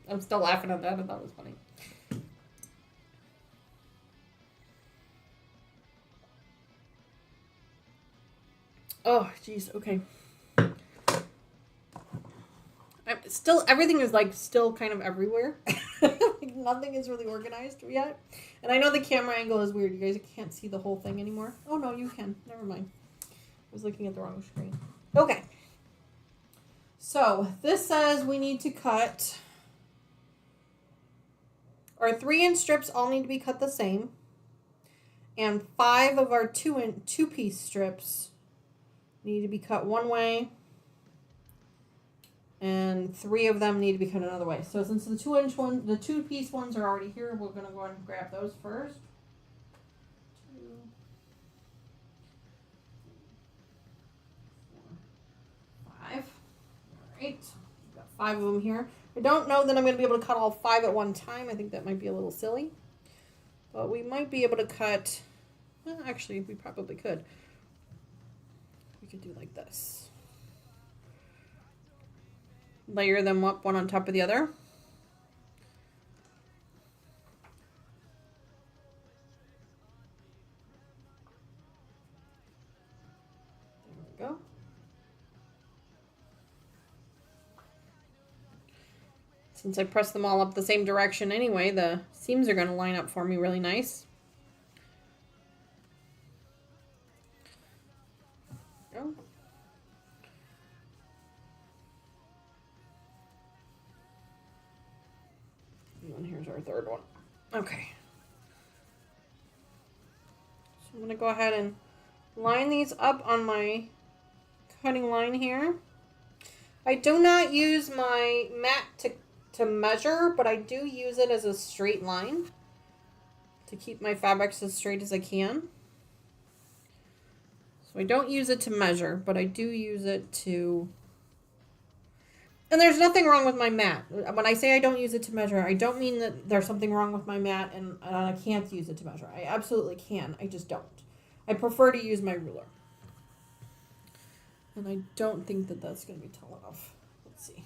I'm still laughing at that. I thought it was funny. Oh, jeez. Okay. Everything is still kind of everywhere. Like nothing is really organized yet. And I know the camera angle is weird. You guys can't see the whole thing anymore. Oh, no, you can. Never mind. I was looking at the wrong screen. Okay. So this says we need to cut, our 3-inch strips all need to be cut the same. And 5 of our 2-piece strips need to be cut one way. And 3 of them need to be cut another way. So since the 2-inch one, the 2-piece ones are already here, we're going to go ahead and grab those first. 2, 4, 5. All right, got 5 of them here. I don't know that I'm going to be able to cut all 5 at one time. I think that might be a little silly. But we might be able to cut, well, actually, we probably could. We could do like this. Layer them up one on top of the other. Since I press them all up the same direction anyway, the seams are going to line up for me really nice. Oh. And here's our third one. Okay. So I'm going to go ahead and line these up on my cutting line here. I do not use my mat to measure, but I do use it as a straight line to keep my fabrics as straight as I can. So I don't use it to measure, but I do use it to... And there's nothing wrong with my mat. When I say I don't use it to measure, I don't mean that there's something wrong with my mat and I can't use it to measure. I absolutely can. I just don't. I prefer to use my ruler. And I don't think that that's going to be tall enough. Let's see.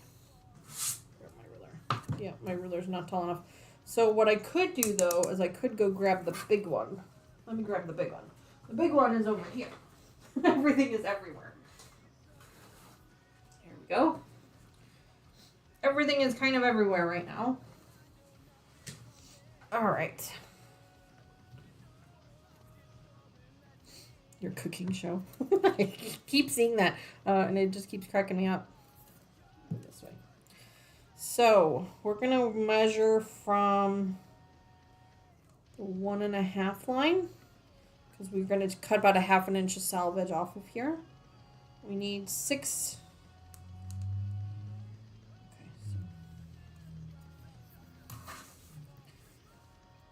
Grab my ruler. Yeah, my ruler's not tall enough. So what I could do, though, is I could go grab the big one. Let me grab the big one. The big one is over here. Everything is everywhere. Here we go. Everything is kind of everywhere right now. All right. Your cooking show. I keep seeing that, and it just keeps cracking me up. This way. So we're gonna measure from the 1.5 line because we're gonna cut about 1/2 inch of selvage off of here. We need 6.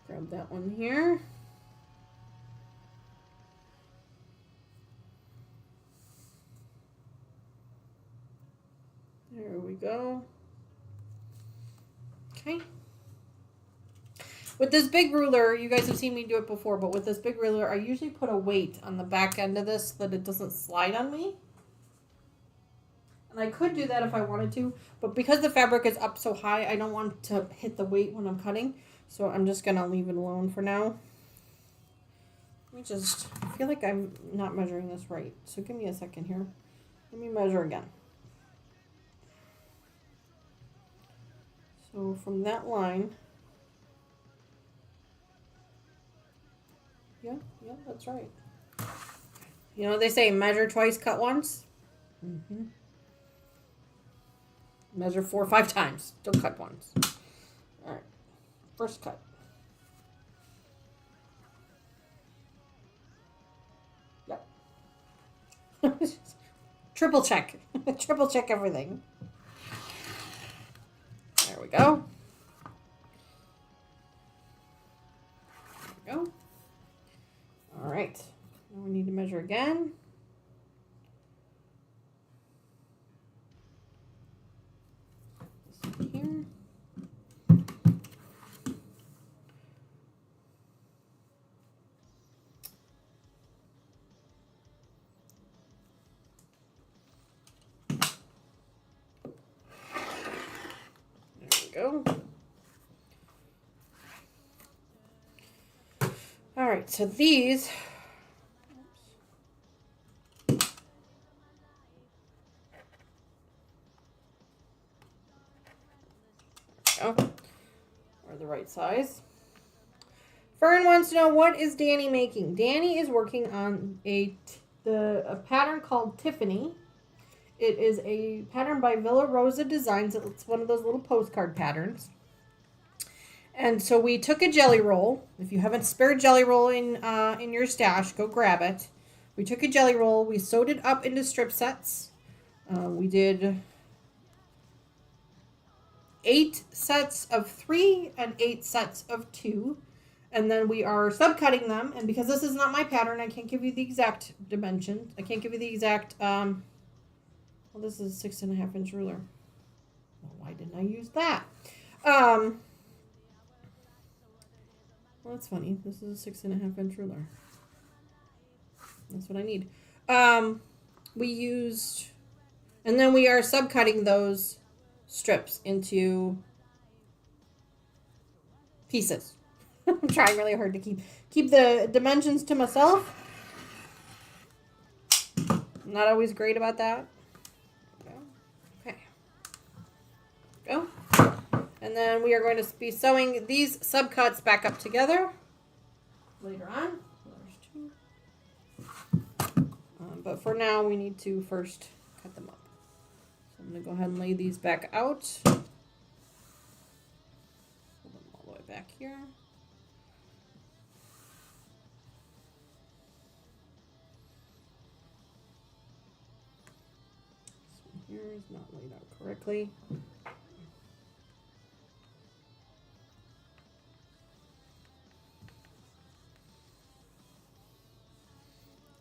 Grab that one here. There we go. Okay. With this big ruler, you guys have seen me do it before, but with this big ruler, I usually put a weight on the back end of this so that it doesn't slide on me. And I could do that if I wanted to, but because the fabric is up so high, I don't want to hit the weight when I'm cutting. So I'm just going to leave it alone for now. Let me just, I feel like I'm not measuring this right. So give me a second here. Let me measure again. So from that line, yeah, that's right. You know what they say, measure twice, cut once? Mm-hmm. Measure 4 or 5 times, don't cut once. All right. First cut. Yep. Triple check. Triple check everything. There we go. There we go. All right. Now we need to measure again. This one here. Go. All right, so these are the right size. Fern wants to know, what is Danny making? Danny is working on a pattern called Tiffany. It is a pattern by Rosa Designs. It's one of those little postcard patterns. And so we took a jelly roll. If you haven't spared jelly roll in your stash, go grab it. We took a jelly roll. We sewed it up into strip sets. We did 8 sets of 3 and 8 sets of 2. And then we are subcutting them. And because this is not my pattern, I can't give you the exact dimensions. I can't give you the exact... Well, this is a 6.5 inch ruler. Well, why didn't I use that? Well, that's funny. This is a 6.5 inch ruler. That's what I need. We used, and then we are subcutting those strips into pieces. I'm trying really hard to keep the dimensions to myself. I'm not always great about that. Okay. And then we are going to be sewing these subcuts back up together later on. There's 2. But for now, we need to first cut them up. So I'm going to go ahead and lay these back out. Pull them all the way back here. This one here is not laid out correctly.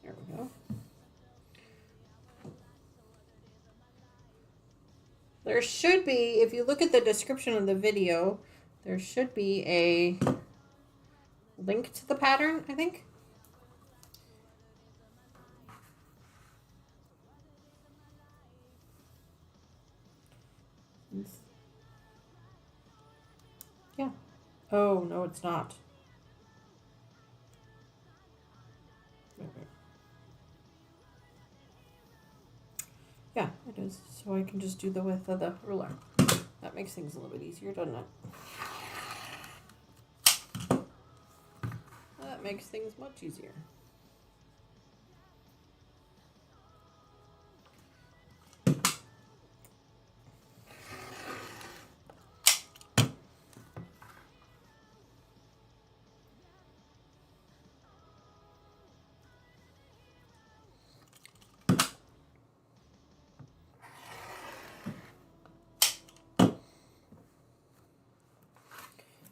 There we go. There should be, if you look at the description of the video, there should be a link to the pattern, I think. Yeah. Oh, no, it's not. Yeah, it is. So I can just do the width of the ruler. That makes things a little bit easier, doesn't it? That makes things much easier.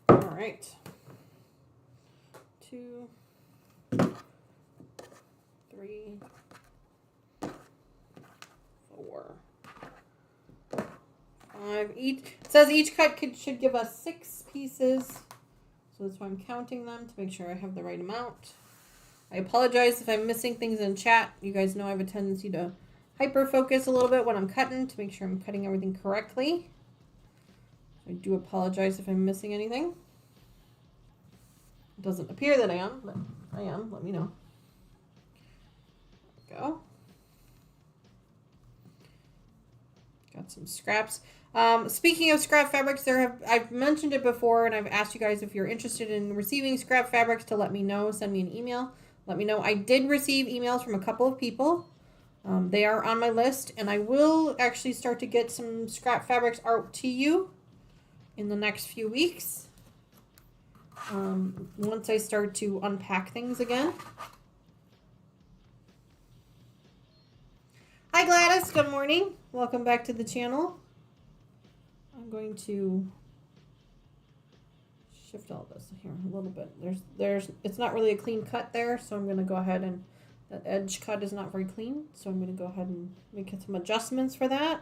All right. 2, 3, 4, 5. Each it says each cut should give us 6 pieces. So that's why I'm counting them to make sure I have the right amount. I apologize if I'm missing things in chat. You guys know I have a tendency to hyper focus a little bit when I'm cutting to make sure I'm cutting everything correctly. I do apologize if I'm missing anything. It doesn't appear that I am, but I am. Let me know. There we go. Got some scraps. Speaking of scrap fabrics, I've mentioned it before, and I've asked you guys if you're interested in receiving scrap fabrics to let me know. Send me an email. Let me know. I did receive emails from a couple of people. They are on my list, and I will actually start to get some scrap fabrics out to you in the next few weeks. Once I start to unpack things again. Hi Gladys, good morning. Welcome back to the channel. I'm going to shift all this here a little bit. It's not really a clean cut there, so I'm going to go ahead and that edge cut is not very clean, so I'm going to go ahead and make some adjustments for that.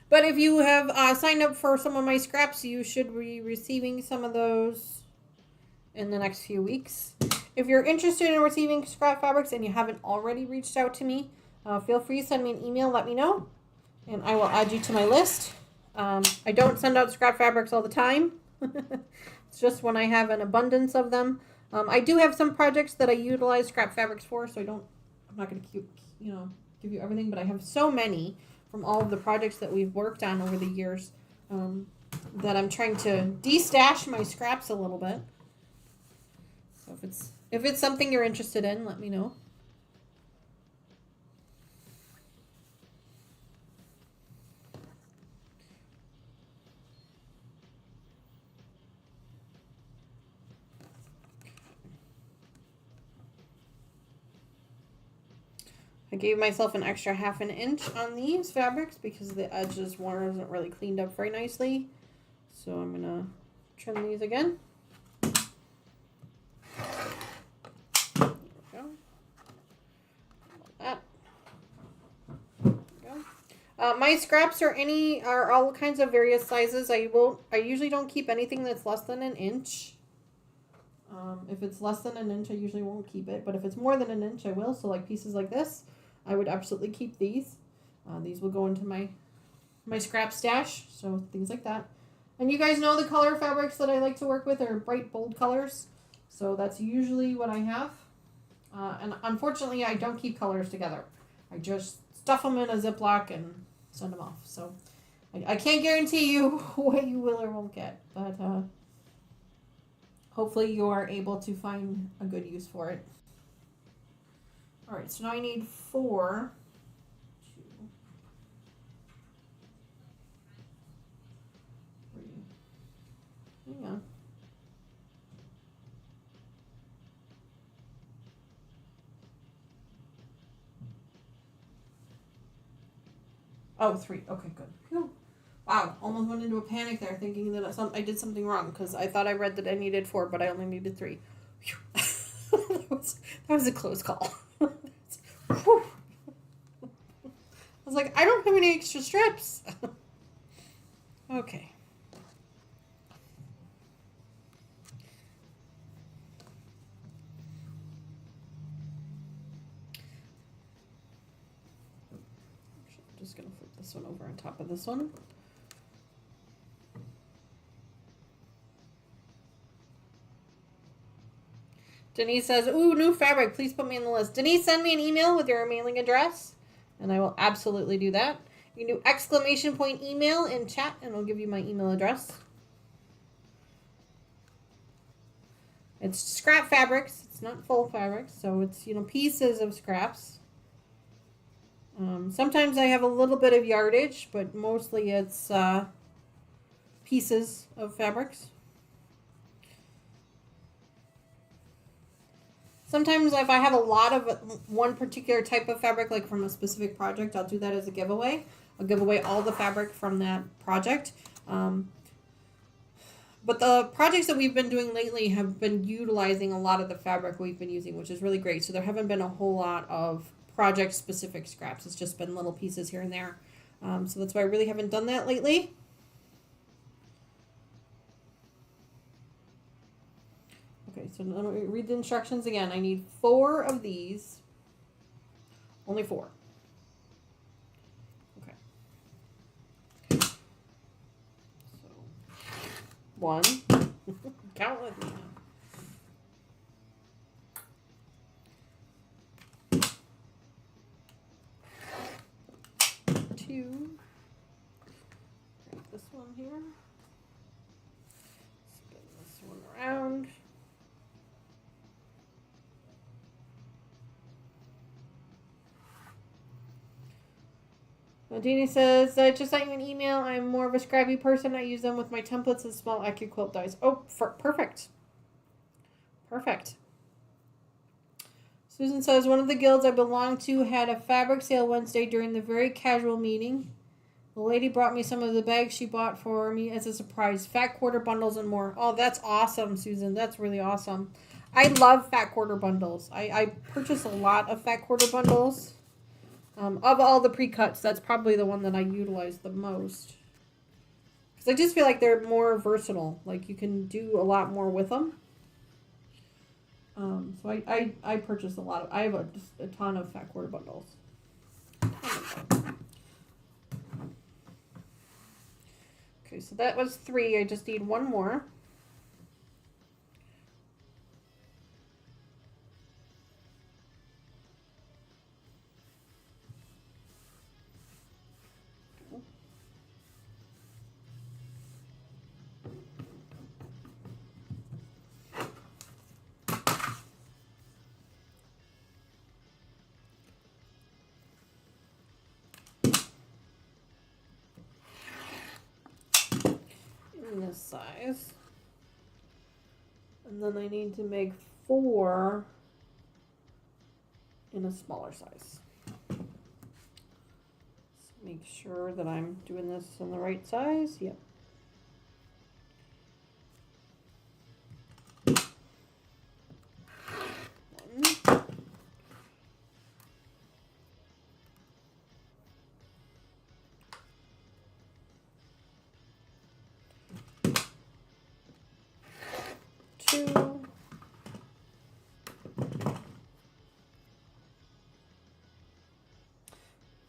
But if you have signed up for some of my scraps, you should be receiving some of those in the next few weeks. If you're interested in receiving scrap fabrics and you haven't already reached out to me, feel free to send me an email, let me know, and I will add you to my list. I don't send out scrap fabrics all the time. It's just when I have an abundance of them. I do have some projects that I utilize scrap fabrics for, so I'm not going to give you everything, but I have so many from all of the projects that we've worked on over the years that I'm trying to de-stash my scraps a little bit. So if it's something you're interested in, let me know. I gave myself an extra ½ an inch on these fabrics because the edges wasn't really cleaned up very nicely. So I'm going to trim these again. There we go. That. There we go. My scraps are all kinds of various sizes. I usually don't keep anything that's less than an inch. If it's less than an inch, I usually won't keep it. But if it's more than an inch, I will. So like pieces like this, I would absolutely keep these. These will go into my scrap stash, so things like that. And you guys know the color fabrics that I like to work with are bright, bold colors. So that's usually what I have. And unfortunately, I don't keep colors together. I just stuff them in a Ziploc and send them off. So I can't guarantee you what you will or won't get, but hopefully you are able to find a good use for it. All right, so now I need 4. 2, 3. Hang on. Oh, 3. Okay, good. Whew. Wow, almost went into a panic there, thinking that I did something wrong, because I thought I read that I needed 4, but I only needed 3. that was a close call. I was like, I don't have any extra strips. Okay. I'm just going to flip this one over on top of this one. Denise says, ooh, new fabric. Please put me in the list. Denise, send me an email with your mailing address, and I will absolutely do that. You can do exclamation point email in chat, and I'll give you my email address. It's scrap fabrics. It's not full fabrics, so it's, pieces of scraps. Sometimes I have a little bit of yardage, but mostly it's pieces of fabrics. Sometimes if I have a lot of one particular type of fabric, like from a specific project, I'll do that as a giveaway. I'll give away all the fabric from that project. But the projects that we've been doing lately have been utilizing a lot of the fabric we've been using, which is really great. So there haven't been a whole lot of project-specific scraps. It's just been little pieces here and there. So that's why I really haven't done that lately. Okay, so let me read the instructions again. I need 4 of these. Only 4. Okay. So, 1. Count with me now. 2. Grab this one here. Spin this one around. Dini says, I just sent you an email. I'm more of a scrappy person. I use them with my templates and small AccuQuilt dies. Oh, perfect. Perfect. Susan says, one of the guilds I belong to had a fabric sale Wednesday during the very casual meeting. The lady brought me some of the bags she bought for me as a surprise. Fat quarter bundles and more. Oh, that's awesome, Susan. That's really awesome. I love fat quarter bundles. I purchase a lot of fat quarter bundles. Of all the pre-cuts, that's probably the one that I utilize the most. Because I just feel like they're more versatile. Like, you can do a lot more with them. So I purchase a lot of... I have just a ton of fat quarter bundles. Okay, so that was 3. I just need 1 more. This size, and then I need to make 4 in a smaller size. Let's make sure that I'm doing this in the right size. Yep.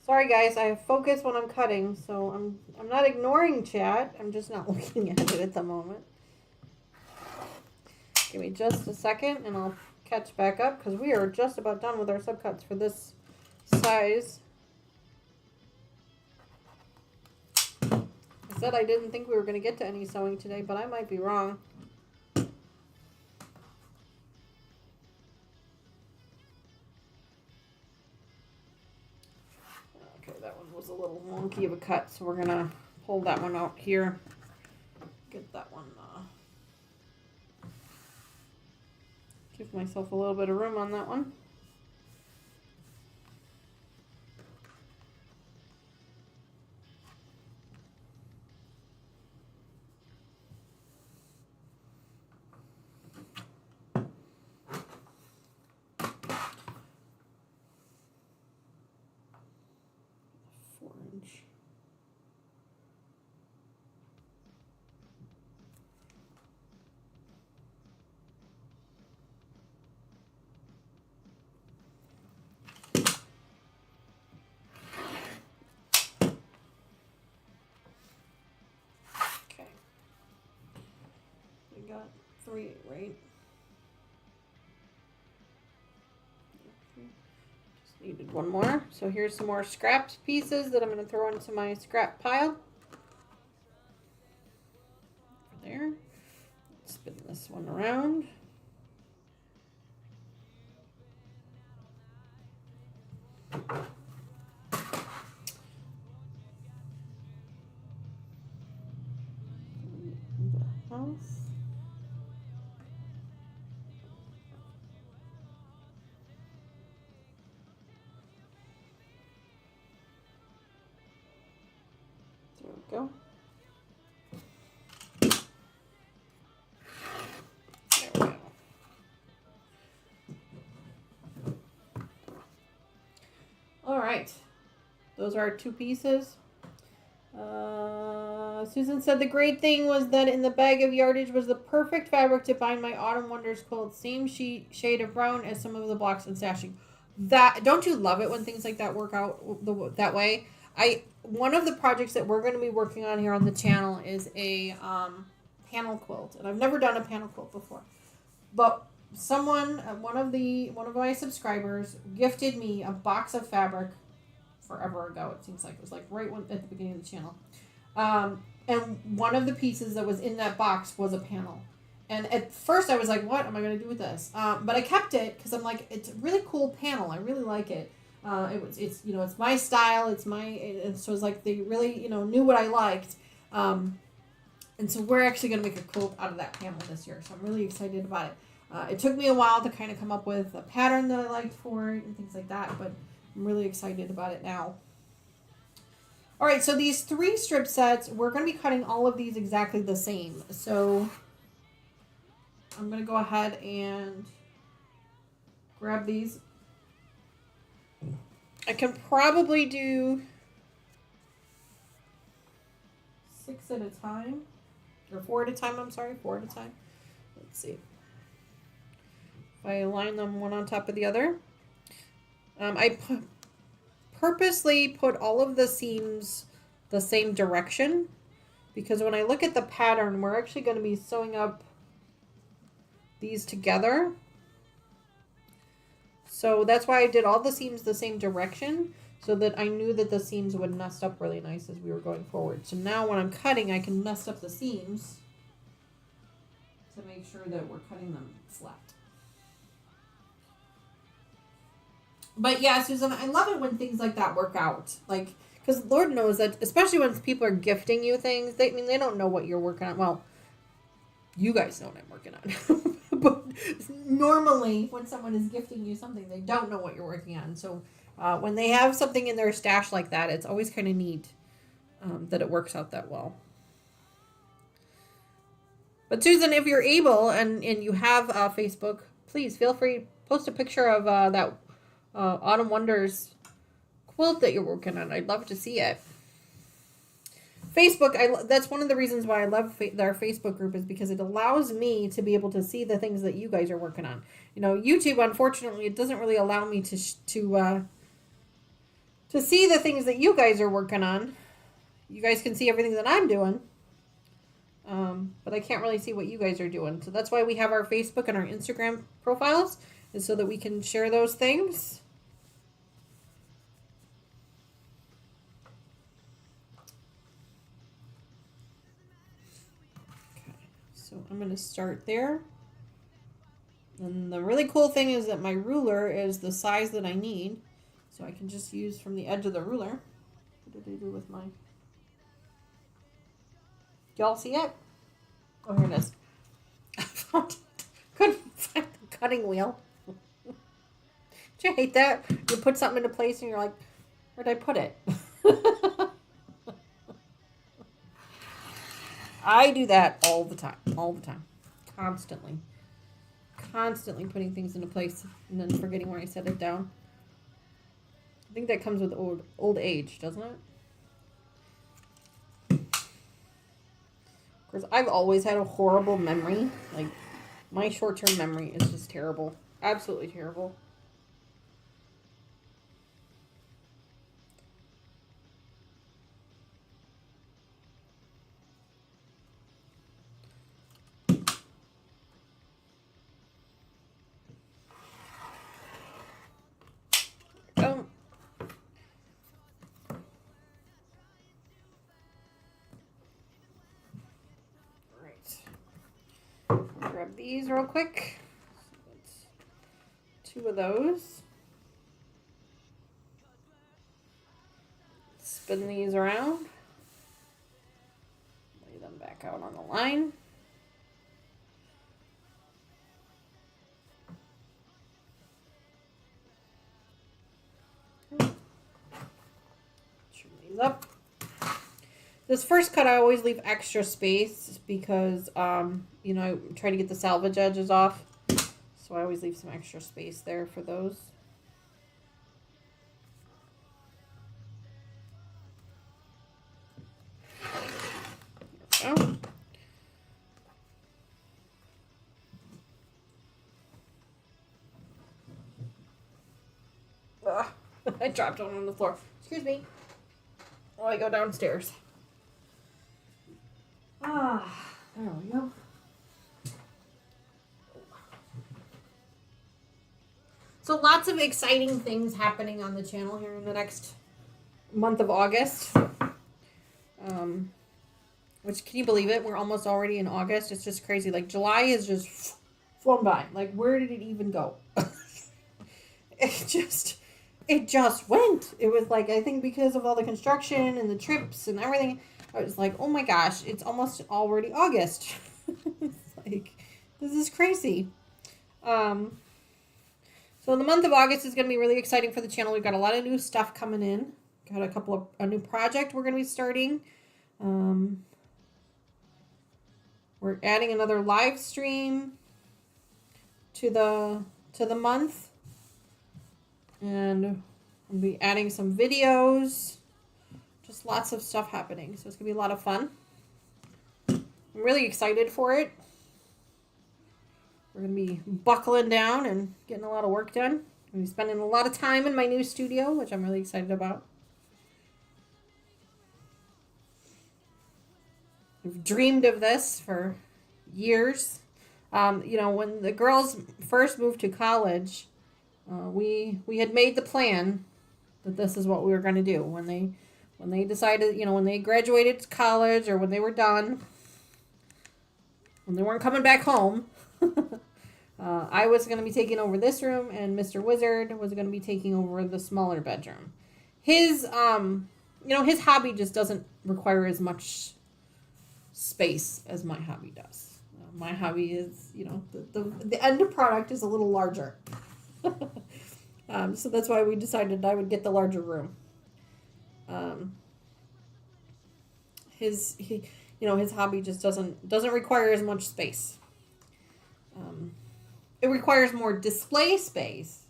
Sorry guys, I focus when I'm cutting, so I'm not ignoring chat. I'm just not looking at it at the moment. Give me just a second and I'll catch back up because we are just about done with our subcuts for this size. said I didn't think we were going to get to any sewing today, but I might be wrong. Okay, that one was a little wonky of a cut, so we're going to pull that one out here. Get that one. Give myself a little bit of room on that one. Got 3, right? Just needed one more. So here's some more scrapped pieces that I'm going to throw into my scrap pile. There. Spin this one around. The house. There we go. There we go. All right. Those are our 2 pieces. Susan said the great thing was that in the bag of yardage was the perfect fabric to bind my Autumn Wonders quilt. Same shade of brown as some of the blocks and stashing. That, don't you love it when things like that work out that way? One of the projects that we're going to be working on here on the channel is a panel quilt, and I've never done a panel quilt before. But someone, one of my subscribers, gifted me a box of fabric forever ago. It seems like it was like right at the beginning of the channel. And one of the pieces that was in that box was a panel. And at first I was like, what am I going to do with this? But I kept it because I'm like, it's a really cool panel. I really like it. It's my style. And so it's like they really, knew what I liked. And so we're actually going to make a quilt out of that panel this year. So I'm really excited about it. It took me a while to kind of come up with a pattern that I liked for it and things like that. But I'm really excited about it now. All right, so these 3 strip sets, we're going to be cutting all of these exactly the same. So I'm going to go ahead and grab these. I can probably do 6 at a time. Or 4 at a time, I'm sorry. 4 at a time. Let's see. If I align them one on top of the other. I purposely put all of the seams the same direction because when I look at the pattern, we're actually going to be sewing up these together. So that's why I did all the seams the same direction so that I knew that the seams would nest up really nice as we were going forward. So now when I'm cutting, I can nest up the seams to make sure that we're cutting them flat. But yeah, Susan, I love it when things like that work out. Like, because Lord knows that, especially when people are gifting you things, they don't know what you're working on. Well, you guys know what I'm working on. But normally, when someone is gifting you something, they don't know what you're working on. So when they have something in their stash like that, it's always kind of neat that it works out that well. But Susan, if you're able and you have Facebook, please feel free to post a picture of that Autumn Wonders quilt that you're working on. I'd love to see it. Facebook, that's one of the reasons why I love our Facebook group is because it allows me to be able to see the things that you guys are working on. YouTube, unfortunately, it doesn't really allow me to see the things that you guys are working on. You guys can see everything that I'm doing. But I can't really see what you guys are doing. So that's why we have our Facebook and our Instagram profiles, is so that we can share those things. So I'm going to start there. And the really cool thing is that my ruler is the size that I need. So I can just use from the edge of the ruler. What did I do with my... Y'all see it? Oh, here it is. I found it. Couldn't find the cutting wheel. Don't you hate that? You put something into place and you're like, where'd I put it? I do that all the time. Constantly putting things into place and then forgetting where I set it down. I think that comes with old age, doesn't it? Of course, I've always had a horrible memory. Like, my short-term memory is just terrible. Absolutely terrible. Grab these real quick. So that's 2 of those. Spin these around. Lay them back out on the line. Trim these up. This first cut, I always leave extra space because, you know, I try to get the salvage edges off. So I always leave some extra space there for those. There we go. Ugh, I dropped one on the floor. Excuse me. While I go downstairs. There we go. So lots of exciting things happening on the channel here in the next month of August. Which, can you believe it? We're almost already in August. It's just crazy. Like, July is just flown by. Like, where did it even go? It just went. It was like, I think because of all the construction and the trips and everything, I was like, oh my gosh, it's almost already August. It's like, this is crazy. So the month of August is going to be really exciting for the channel. We've got a lot of new stuff coming in. Got a new project we're going to be starting. We're adding another live stream to the month. And we'll be adding some videos. Just lots of stuff happening. So it's going to be a lot of fun. I'm really excited for it. We're going to be buckling down and getting a lot of work done. I'm going to be spending a lot of time in my new studio, which I'm really excited about. I've dreamed of this for years. You know, when the girls first moved to college, we had made the plan that this is what we were going to do. When they decided, you know, when they graduated college or when they were done, when they weren't coming back home, I was going to be taking over this room, and Mr. Wizard was going to be taking over the smaller bedroom. His, you know, his hobby just doesn't require as much space as my hobby does. My hobby is, you know, the end product is a little larger. So that's why we decided I would get the larger room. His hobby just doesn't require as much space. It requires more display space,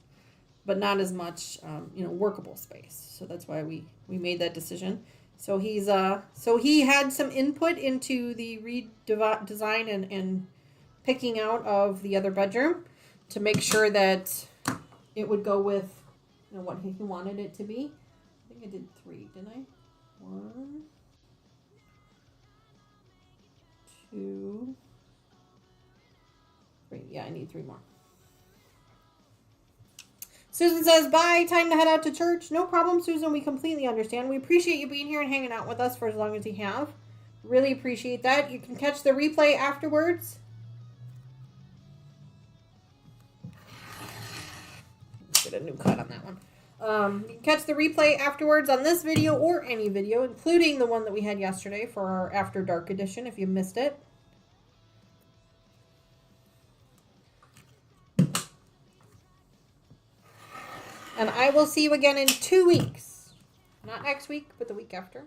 but not as much, workable space. So that's why we made that decision. So he had some input into the redesign and picking out of the other bedroom to make sure that it would go with, you know, what he wanted it to be. I think I did 3, didn't I? 1, 2, 3. Yeah, I need 3 more. Susan says, bye, time to head out to church. No problem, Susan. We completely understand. We appreciate you being here and hanging out with us for as long as you have. Really appreciate that. You can catch the replay afterwards. Let's get a new cut on that one. You can catch the replay afterwards on this video or any video, including the one that we had yesterday for our After Dark edition if you missed it. And I will see you again in 2 weeks. Not next week, but the week after.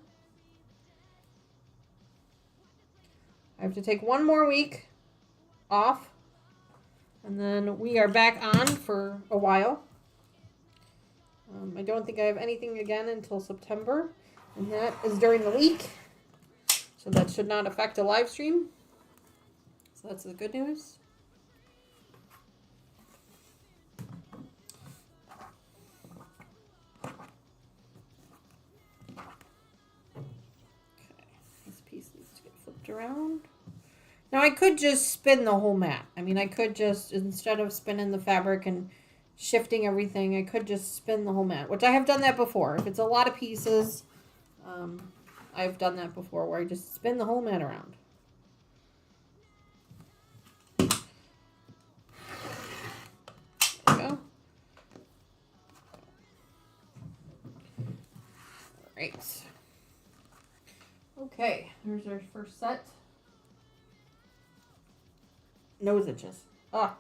I have to take 1 more week off. And then we are back on for a while. I don't think I have anything again until September. And that is during the week. So that should not affect a live stream. So that's the good news. Around. Now I could just spin the whole mat. I mean, I could just, instead of spinning the fabric and shifting everything, I could just spin the whole mat, which I have done that before. If it's a lot of pieces, I've done that before where I just spin the whole mat around. There we go. All right. Okay, here's our first set. Nose itches. Ah.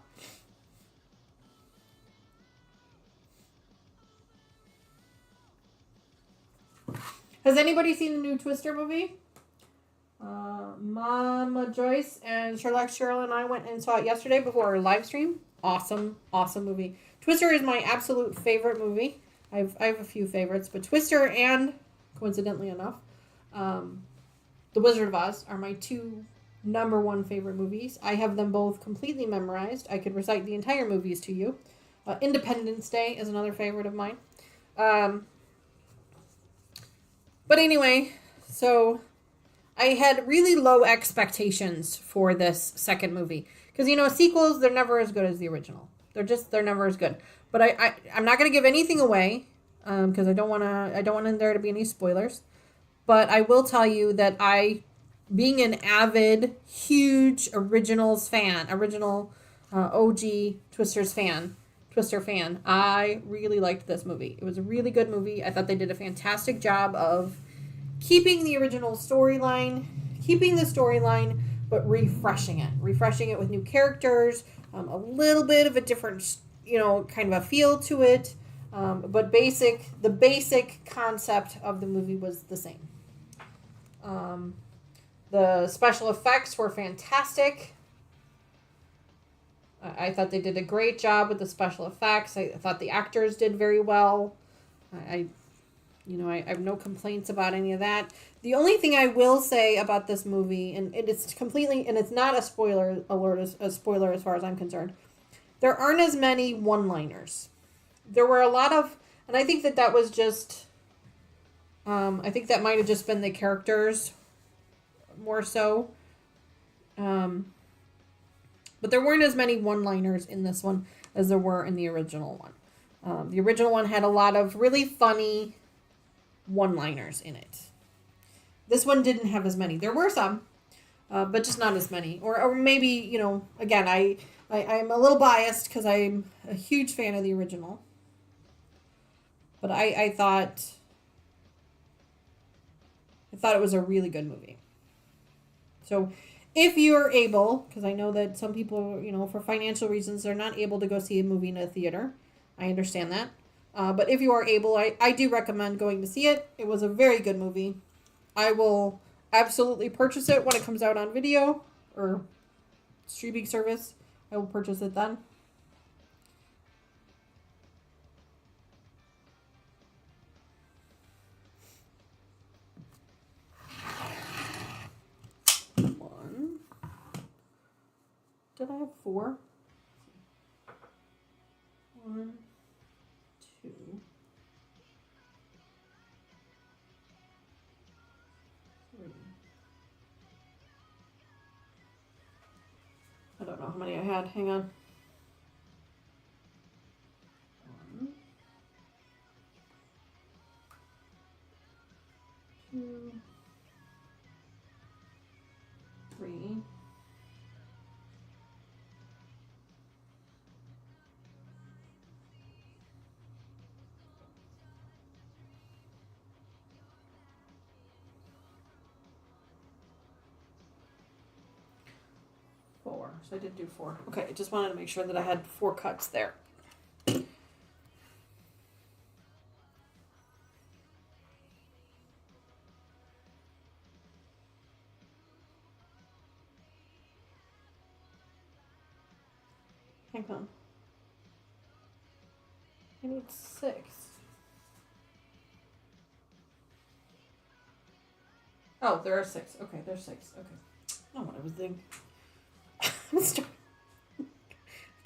Has anybody seen the new Twister movie? Mama Joyce and Cheryl and I went and saw it yesterday before our live stream. Awesome, awesome movie. Twister is my absolute favorite movie. I have a few favorites, but Twister and, coincidentally enough, The Wizard of Oz are my 2 #1 favorite movies. I have them both completely memorized. I could recite the entire movies to you. Independence Day is another favorite of mine. But anyway, so I had really low expectations for this second movie. Because, sequels, they're never as good as the original. They're never as good. But I'm not going to give anything away because I don't want there to be any spoilers. But I will tell you that being an avid, huge originals fan, OG Twister fan, I really liked this movie. It was a really good movie. I thought they did a fantastic job of keeping the original storyline, but refreshing it with new characters, a little bit of a different, kind of a feel to it. But the basic concept of the movie was the same. The special effects were fantastic. I thought they did a great job with the special effects. I thought the actors did very well. I have no complaints about any of that. The only thing I will say about this movie, and it's not a spoiler alert, a spoiler as far as I'm concerned, there aren't as many one-liners. There were a lot of, and I think that was just, I think that might have just been the characters more so. But there weren't as many one-liners in this one as there were in the original one. The original one had a lot of really funny one-liners in it. This one didn't have as many. There were some, but just not as many. Or maybe, again, I'm a little biased because I'm a huge fan of the original. But I thought it was a really good movie. So if you're able, because I know that some people, for financial reasons, they're not able to go see a movie in a theater. I understand that. But if you are able, I do recommend going to see it. It was a very good movie. I will absolutely purchase it when it comes out on video or streaming service. I will purchase it then. Did I have 4? 1, 2. I don't know how many I had. Hang on. 1, 2, So I did do 4. Okay, I just wanted to make sure that I had 4 cuts there. Hang on. I need 6. Oh, there are 6. Okay, there's 6. Okay. I don't know what I was doing. I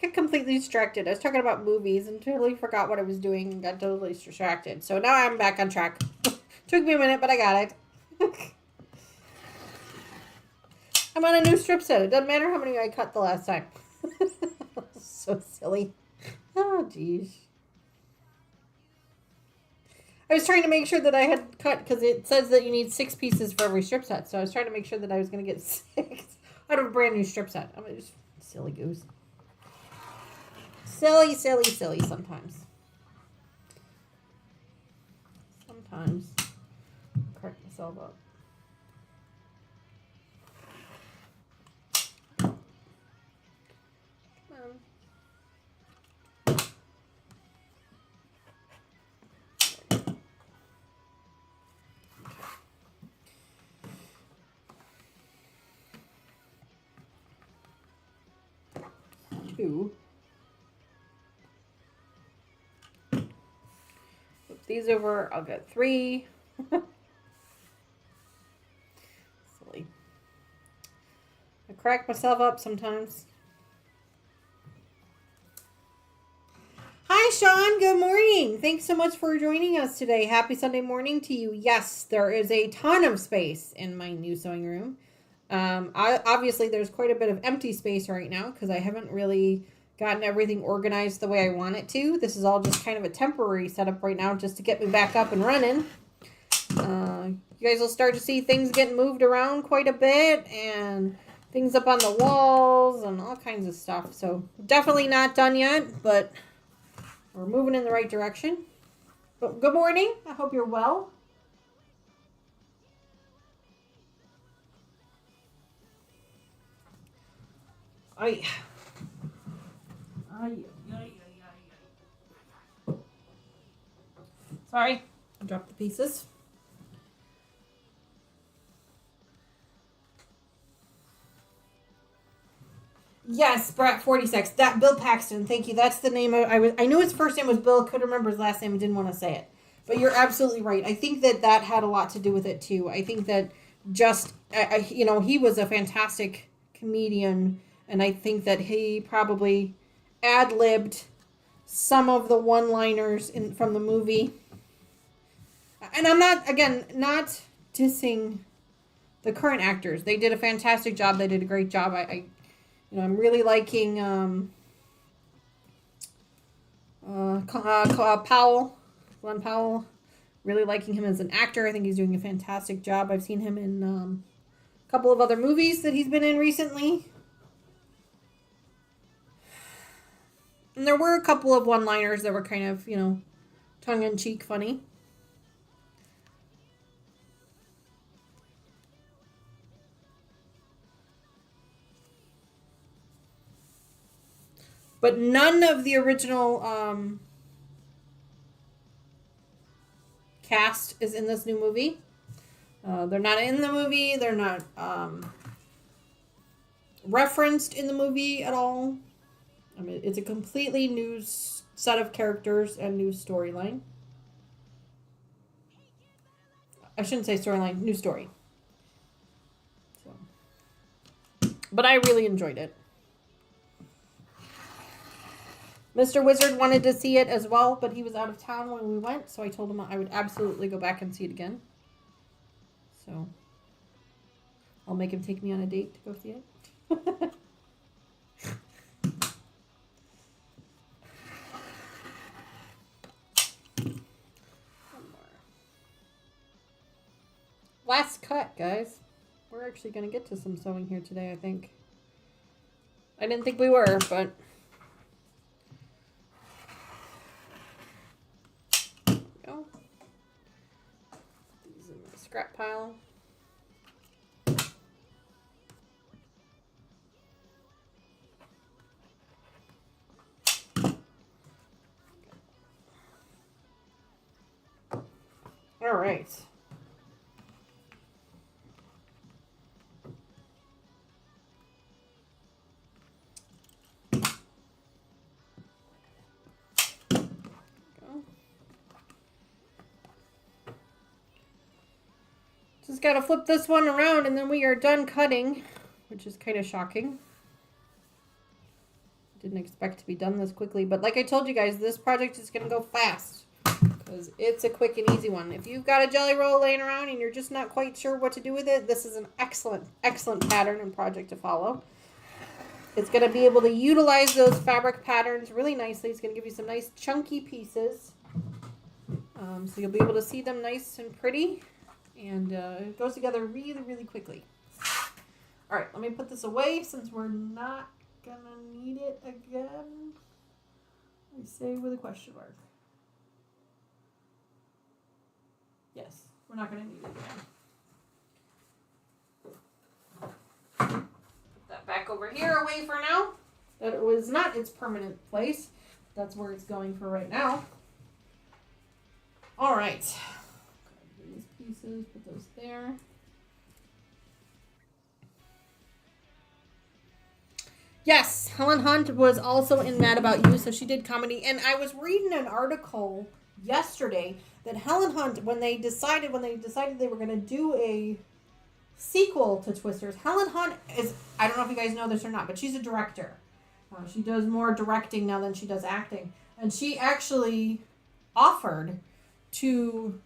got completely distracted. I was talking about movies and totally forgot what I was doing and got totally distracted. So now I'm back on track. Took me a minute, but I got it. I'm on a new strip set. It doesn't matter how many I cut the last time. So silly. Oh, jeez. I was trying to make sure that I had cut, because it says that you need 6 pieces for every strip set. So I was trying to make sure that I was going to get 6 out of a brand new strip set. I'm just silly goose. Silly, silly, silly sometimes. Sometimes. Crack myself up. Flip these over, I'll get 3. Silly. I crack myself up sometimes. Hi, Sean. Good morning. Thanks so much for joining us today. Happy Sunday morning to you. Yes, there is a ton of space in my new sewing room. Obviously, there's quite a bit of empty space right now because I haven't really gotten everything organized the way I want it to. This is all just kind of a temporary setup right now just to get me back up and running. You guys will start to see things getting moved around quite a bit and things up on the walls and all kinds of stuff. So definitely not done yet, but we're moving in the right direction. But good morning. I hope you're well. Sorry, I dropped the pieces. Yes, Brett 46. That Bill Paxton. Thank you. That's the name. I knew his first name was Bill. Couldn't remember his last name and didn't want to say it. But you're absolutely right. I think that had a lot to do with it too. I think that just he was a fantastic comedian, and I think that he probably ad-libbed some of the one-liners from the movie. And I'm not dissing the current actors. They did a fantastic job. They did a great job. I'm really liking Powell, Glenn Powell. Really liking him as an actor. I think he's doing a fantastic job. I've seen him in a couple of other movies that he's been in recently. And there were a couple of one-liners that were kind of, tongue-in-cheek funny. But none of the original cast is in this new movie. They're not in the movie. They're not referenced in the movie at all. I mean, it's a completely new set of characters and new storyline. I shouldn't say storyline, new story. So. But I really enjoyed it. Mr. Wizard wanted to see it as well, but he was out of town when we went, so I told him I would absolutely go back and see it again. So, I'll make him take me on a date to go see it. Last cut, guys. We're actually going to get to some sewing here today, I think. I didn't think we were, but... Scrap pile. right. Just got to flip this one around and then we are done cutting, which is kind of shocking. Didn't expect to be done this quickly, but like I told you guys, this project is going to go fast because it's a quick and easy one. If you've got a jelly roll laying around and you're just not quite sure what to do with it, this is an excellent, excellent pattern and project to follow. It's going to be able to utilize those fabric patterns really nicely. It's going to give you some nice chunky pieces. So you'll be able to see them nice and pretty. And it goes together really, really quickly. All right, let me put this away since we're not going to need it again. I say with a question mark. Yes, we're not going to need it again. Put that back over here away for now. That was not its permanent place. That's where it's going for right now. All right. Pieces, put those there. Yes, Helen Hunt was also in Mad About You, so she did comedy. And I was reading an article yesterday that Helen Hunt, when they decided they were going to do a sequel to Twisters, Helen Hunt is, I don't know if you guys know this or not, but she's a director. She does more directing now than she does acting. And she actually offered to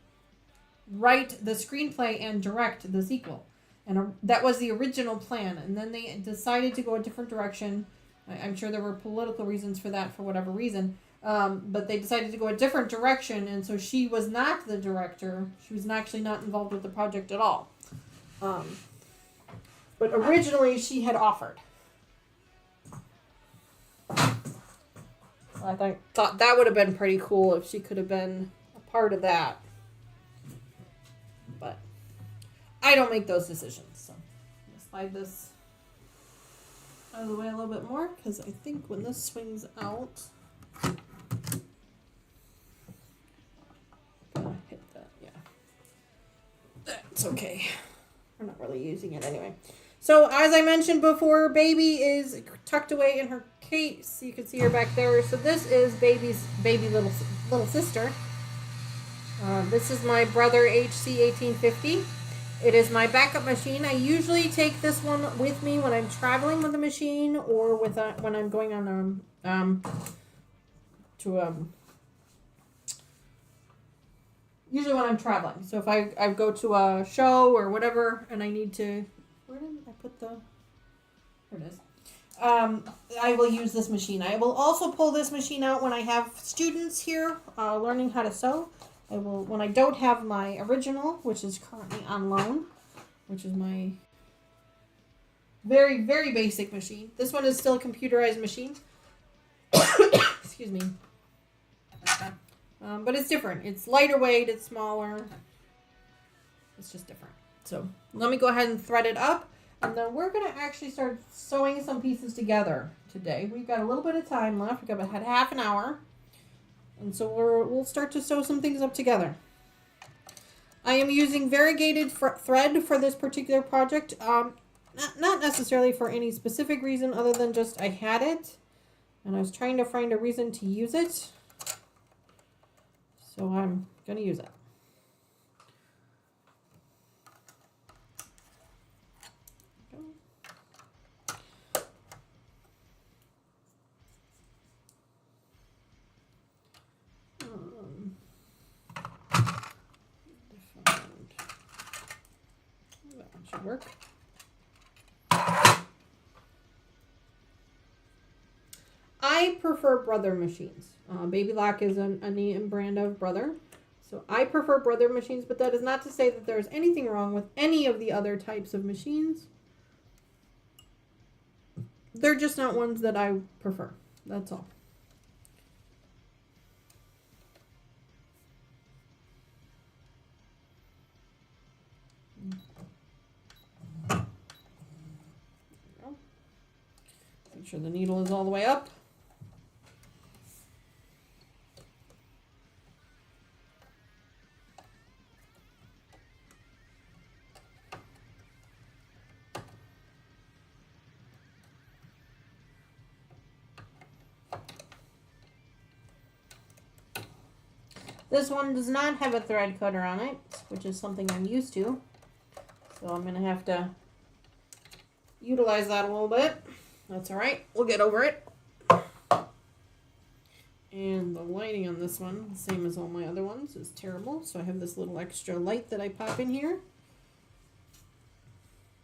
write the screenplay and direct the sequel. And that was the original plan. And then they decided to go a different direction. I'm sure there were political reasons for that, for whatever reason. But they decided to go a different direction. And so she was not the director. She was actually not involved with the project at all. But originally she had offered. I thought that would have been pretty cool if she could have been a part of that. But I don't make those decisions. So I'm going to slide this out of the way a little bit more because I think when this swings out, I'm going to hit that. Yeah. That's okay. We're not really using it anyway. So as I mentioned before, baby is tucked away in her case. You can see her back there. So this is baby's little sister. This is my Brother HC 1850. It is my backup machine. I usually take this one with me when I'm traveling with the machine or with when I'm going on usually when I'm traveling. So if I go to a show or whatever and I need to, where did I put the, there it is. I will use this machine. I will also pull this machine out when I have students here learning how to sew. I will, when I don't have my original, which is currently on loan, which is my very, very basic machine. This one is still a computerized machine. Excuse me. But it's different. It's lighter weight. It's smaller. It's just different. So let me go ahead and thread it up. And then we're going to actually start sewing some pieces together today. We've got a little bit of time left. We've got about half an hour. And so we'll start to sew some things up together. I am using variegated thread for this particular project. Not necessarily for any specific reason other than just I had it. And I was trying to find a reason to use it. So I'm going to use it. Work. I prefer Brother machines. Baby Lock is a name brand of Brother. So I prefer Brother machines, but that is not to say that there's anything wrong with any of the other types of machines. They're just not ones that I prefer. That's all. Make sure the needle is all the way up. This one does not have a thread cutter on it, which is something I'm used to. So I'm going to have to utilize that a little bit. That's all right. We'll get over it. And the lighting on this one, same as all my other ones, is terrible. So I have this little extra light that I pop in here.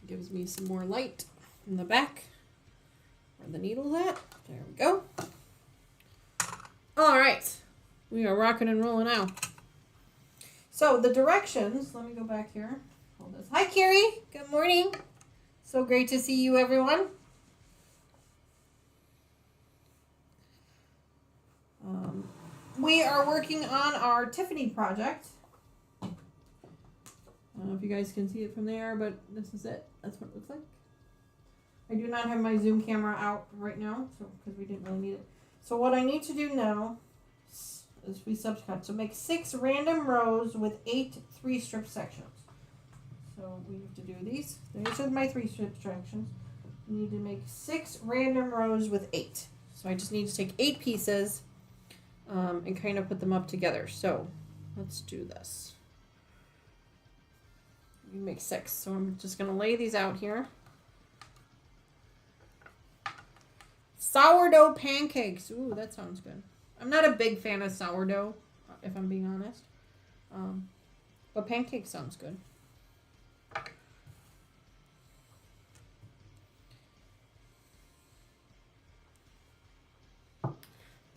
Gives me some more light in the back where the needle's at. There we go. All right. We are rocking and rolling now. So the directions, let me go back here. Hold this. Hi, Carrie. Good morning. So great to see you, everyone. We are working on our Tiffany project. I don't know if you guys can see it from there, but this is it. That's what it looks like. I do not have my Zoom camera out right now, so because we didn't really need it. So what I need to do now is we subcut. So make 6 random rows with 8 3-strip sections. So we have to do these. These are my 3-strip sections. We need to make 6 random rows with 8. So I just need to take 8 pieces and kind of put them up together. So let's do this. We make 6. So I'm just going to lay these out here. Sourdough pancakes. Ooh, that sounds good. I'm not a big fan of sourdough, if I'm being honest. But pancake sounds good.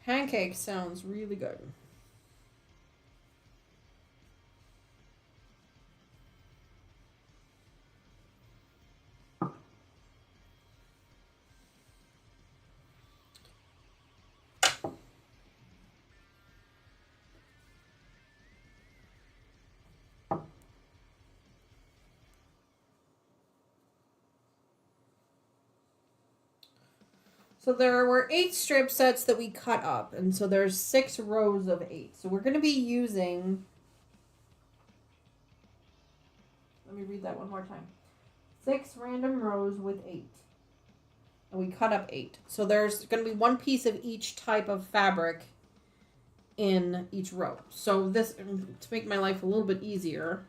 Pancake sounds really good. So there were 8 strip sets that we cut up, and so there's 6 rows of 8. So we're going to be using, let me read that one more time. 6 random rows with 8. And we cut up 8. So there's going to be 1 piece of each type of fabric in each row. So this, to make my life a little bit easier,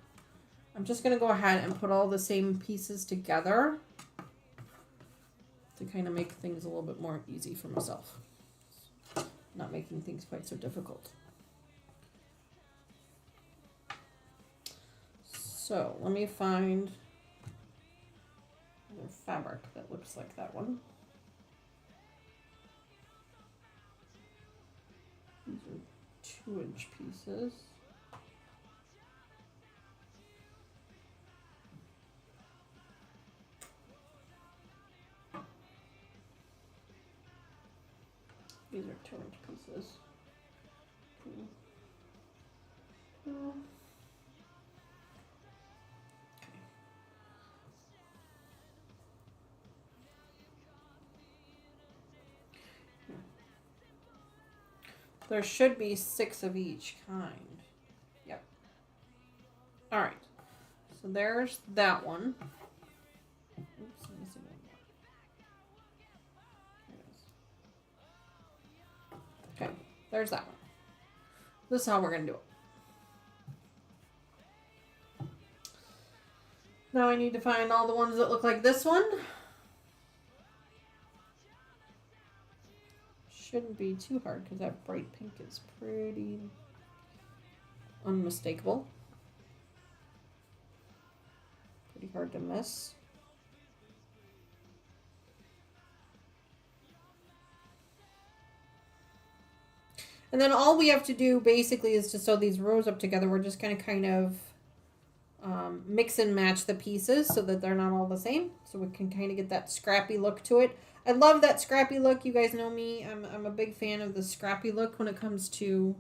I'm just going to go ahead and put all the same pieces together to kind of make things a little bit more easy for myself. Not making things quite so difficult. So let me find another fabric that looks like that one. These are 2-inch pieces. These are 2-inch pieces. Okay. There should be 6 of each kind. Yep. All right. So there's that one. Oops, I'm missing one more. There it is. Okay, there's that one. This is how we're going to do it. Now I need to find all the ones that look like this one. Shouldn't be too hard because that bright pink is pretty unmistakable. Pretty hard to miss. And then all we have to do basically is to sew these rows up together. We're just going to kind of mix and match the pieces so that they're not all the same. So we can kind of get that scrappy look to it. I love that scrappy look. You guys know me. I'm a big fan of the scrappy look when it comes to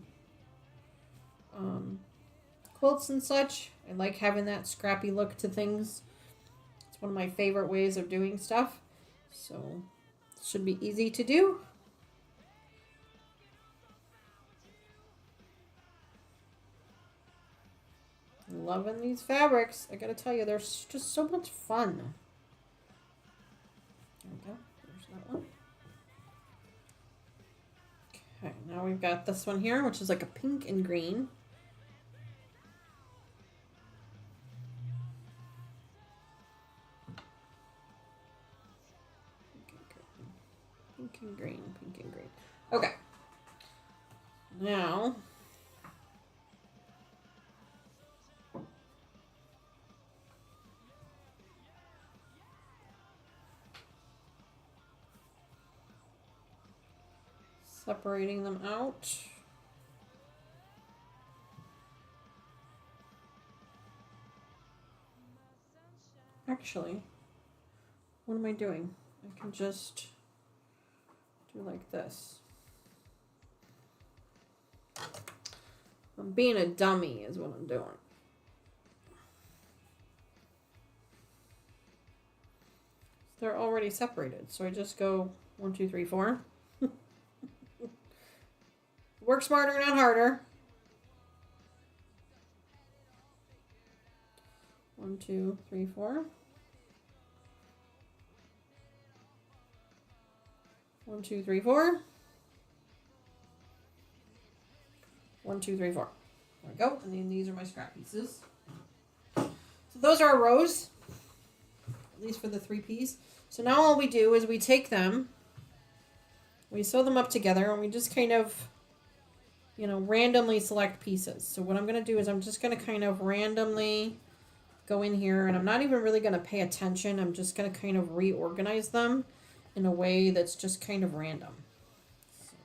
quilts and such. I like having that scrappy look to things. It's one of my favorite ways of doing stuff. So it should be easy to do. Loving these fabrics. I gotta tell you, they're just so much fun. There we go. There's that one. Okay, now we've got this one here, which is like a pink and green. Pink and green, pink and green. Okay. Now, separating them out. Actually, what am I doing? I can just do like this. I'm being a dummy is what I'm doing. They're already separated, so I just go 1, 2, 3, 4. Work smarter, not harder. 1, 2, 3, 4. 1, 2, 3, 4. 1, 2, 3, 4. There we go. And then these are my scrap pieces. So those are our rows, at least for the 3 piece. So now all we do is we take them, we sew them up together, and we just kind of, you know, randomly select pieces. So what I'm going to do is I'm just going to kind of randomly go in here, and I'm not even really going to pay attention. I'm just going to kind of reorganize them in a way that's just kind of random. So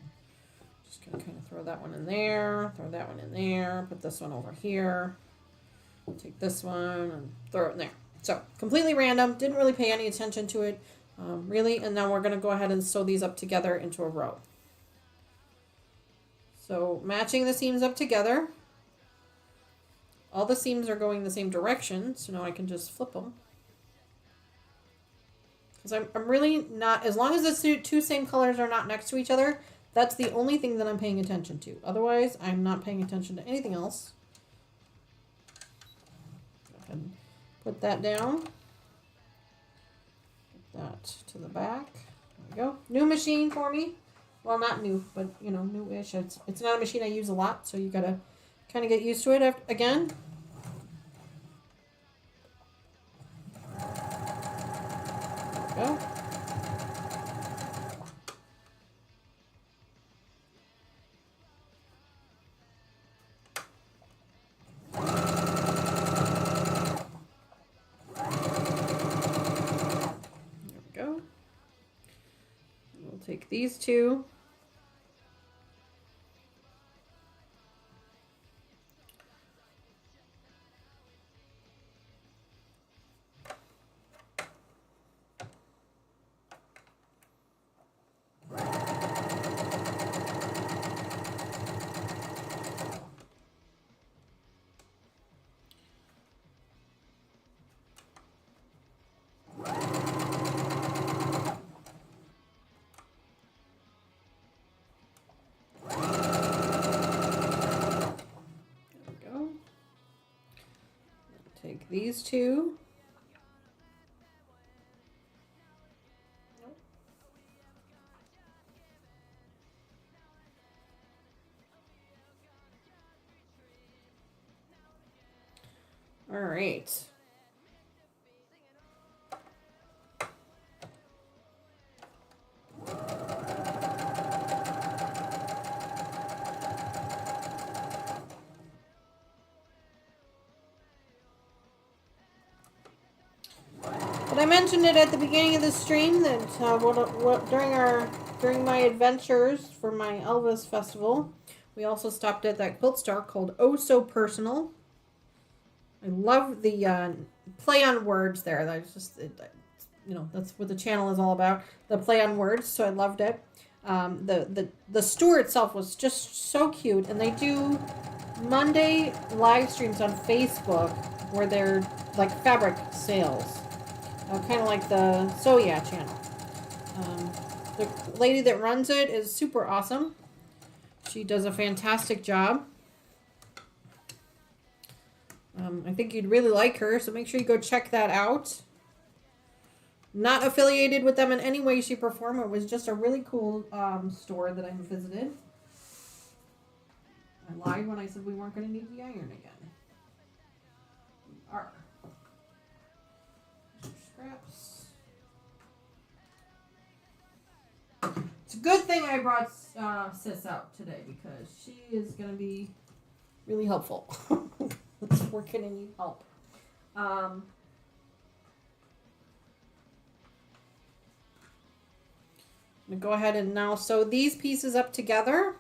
just going to kind of throw that one in there, throw that one in there, put this one over here, take this one and throw it in there. So completely random, didn't really pay any attention to it, really. And now we're going to go ahead and sew these up together into a row. So matching the seams up together. All the seams are going the same direction, so now I can just flip them. Because I'm really not, as long as the 2 same colors are not next to each other, that's the only thing that I'm paying attention to. Otherwise, I'm not paying attention to anything else. Go ahead and put that down. Put that to the back. There we go. New machine for me. Well, not new, but, you know, new-ish. It's not a machine I use a lot, so you gotta kind of get used to it again. There we go. There we go. We'll take these 2. Take these 2. All right. But I mentioned it at the beginning of the stream that during my adventures for my Elvis festival, we also stopped at that quilt store called Oh So Personal. I love the play on words there. That's just you know, that's what the channel is all about. The play on words. So I loved it. The store itself was just so cute, and they do Monday live streams on Facebook where they're like fabric sales. Kind of like the So Yeah channel. The lady that runs it is super awesome. She does a fantastic job. I think you'd really like her, so make sure you go check that out. Not affiliated with them in any way, shape, or form. It was just a really cool store that I visited. I lied when I said we weren't going to need the iron again. We are. Scraps. It's a good thing I brought Sis out today because she is going to be really helpful. We're going to need help. I'm going to go ahead and now sew these pieces up together.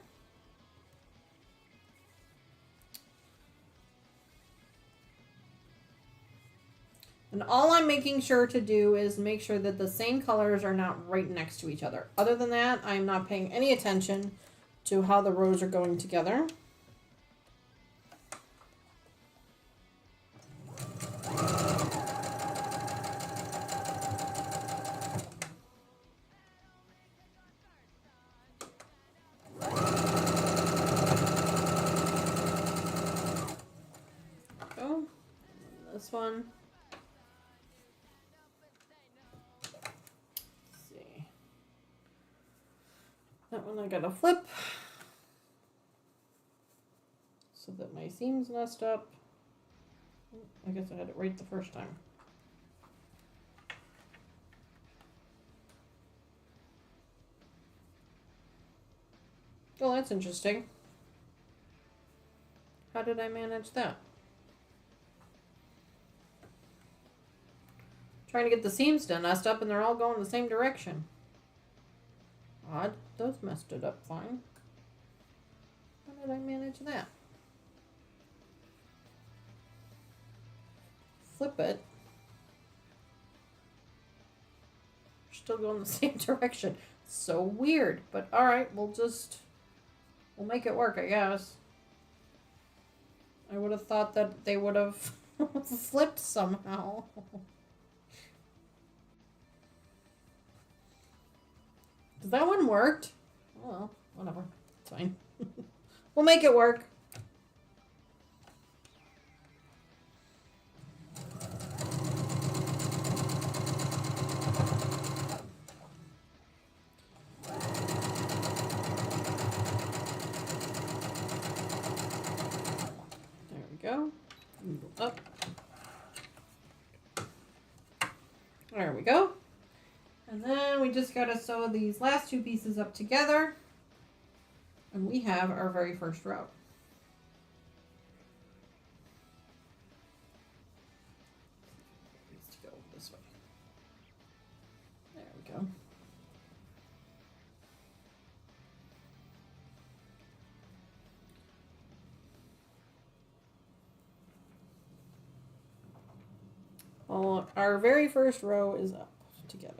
And all I'm making sure to do is make sure that the same colors are not right next to each other. Other than that, I'm not paying any attention to how the rows are going together. Oh, this one. That one I gotta flip so that my seam's messed up. I guess I had it right the first time. Oh, that's interesting. How did I manage that? Trying to get the seams done messed up and they're all going the same direction. Odd. Those messed it up fine. How did I manage that? Flip it. We're still going the same direction. So weird. But alright, we'll make it work, I guess. I would have thought that they would have flipped somehow. Does that one worked? Oh, well, whatever. It's fine. We'll make it work. There we go. Up. There we go. And then we just gotta sew these last two pieces up together. And we have our very first row. It needs to go this way. There we go. Well, our very first row is up together.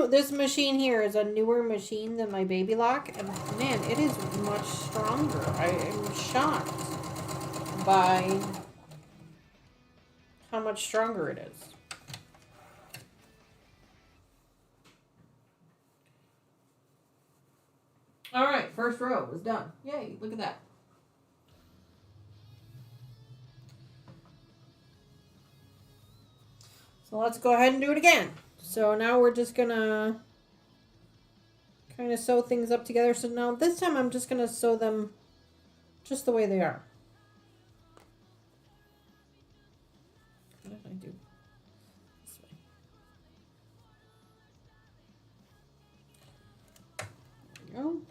This machine here is a newer machine than my Baby Lock, and man, it is much stronger. I am shocked by how much stronger it is. All right, first row was done. Yay, look at that. So let's go ahead and do it again. So now we're just gonna kind of sew things up together. So now this time I'm just gonna sew them just the way they are. What did I do? This way. There we go.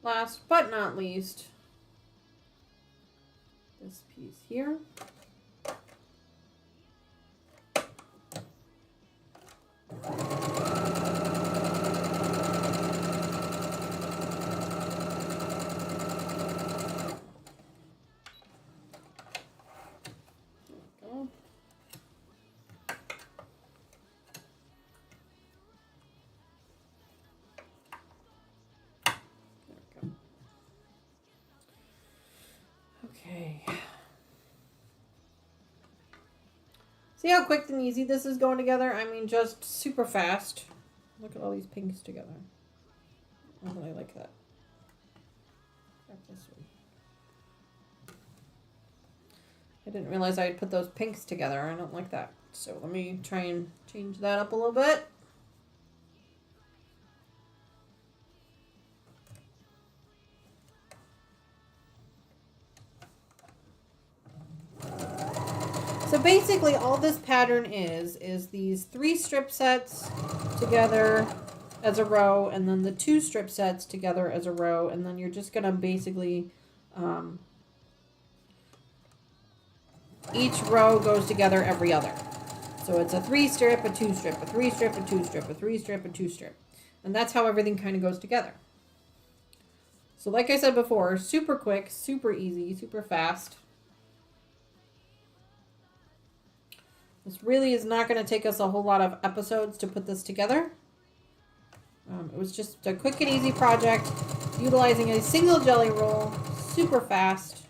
Last but not least, this piece here. Okay. See how quick and easy this is going together? I mean, just super fast. Look at all these pinks together. I really like that. This one. I didn't realize I had put those pinks together. I don't like that. So let me try and change that up a little bit. So basically all this pattern is these 3 strip sets together as a row, and then the 2 strip sets together as a row, and then you're just going to basically, each row goes together every other. So it's a 3 strip, a 2 strip, a 3 strip, a 2 strip, a 3 strip, a 2 strip. And that's how everything kind of goes together. So like I said before, super quick, super easy, super fast. This really is not going to take us a whole lot of episodes to put this together. It was just a quick and easy project, utilizing a single jelly roll, super fast.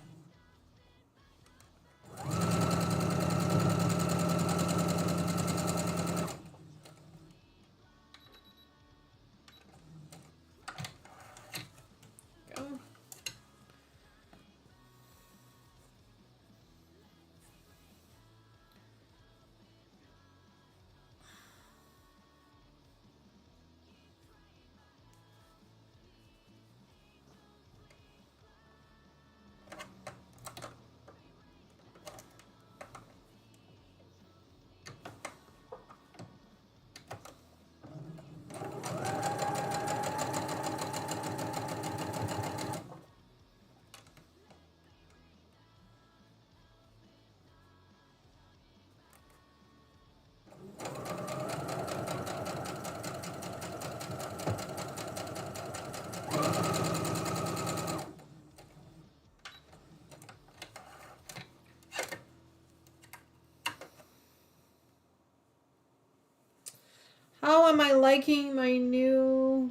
How am I liking my new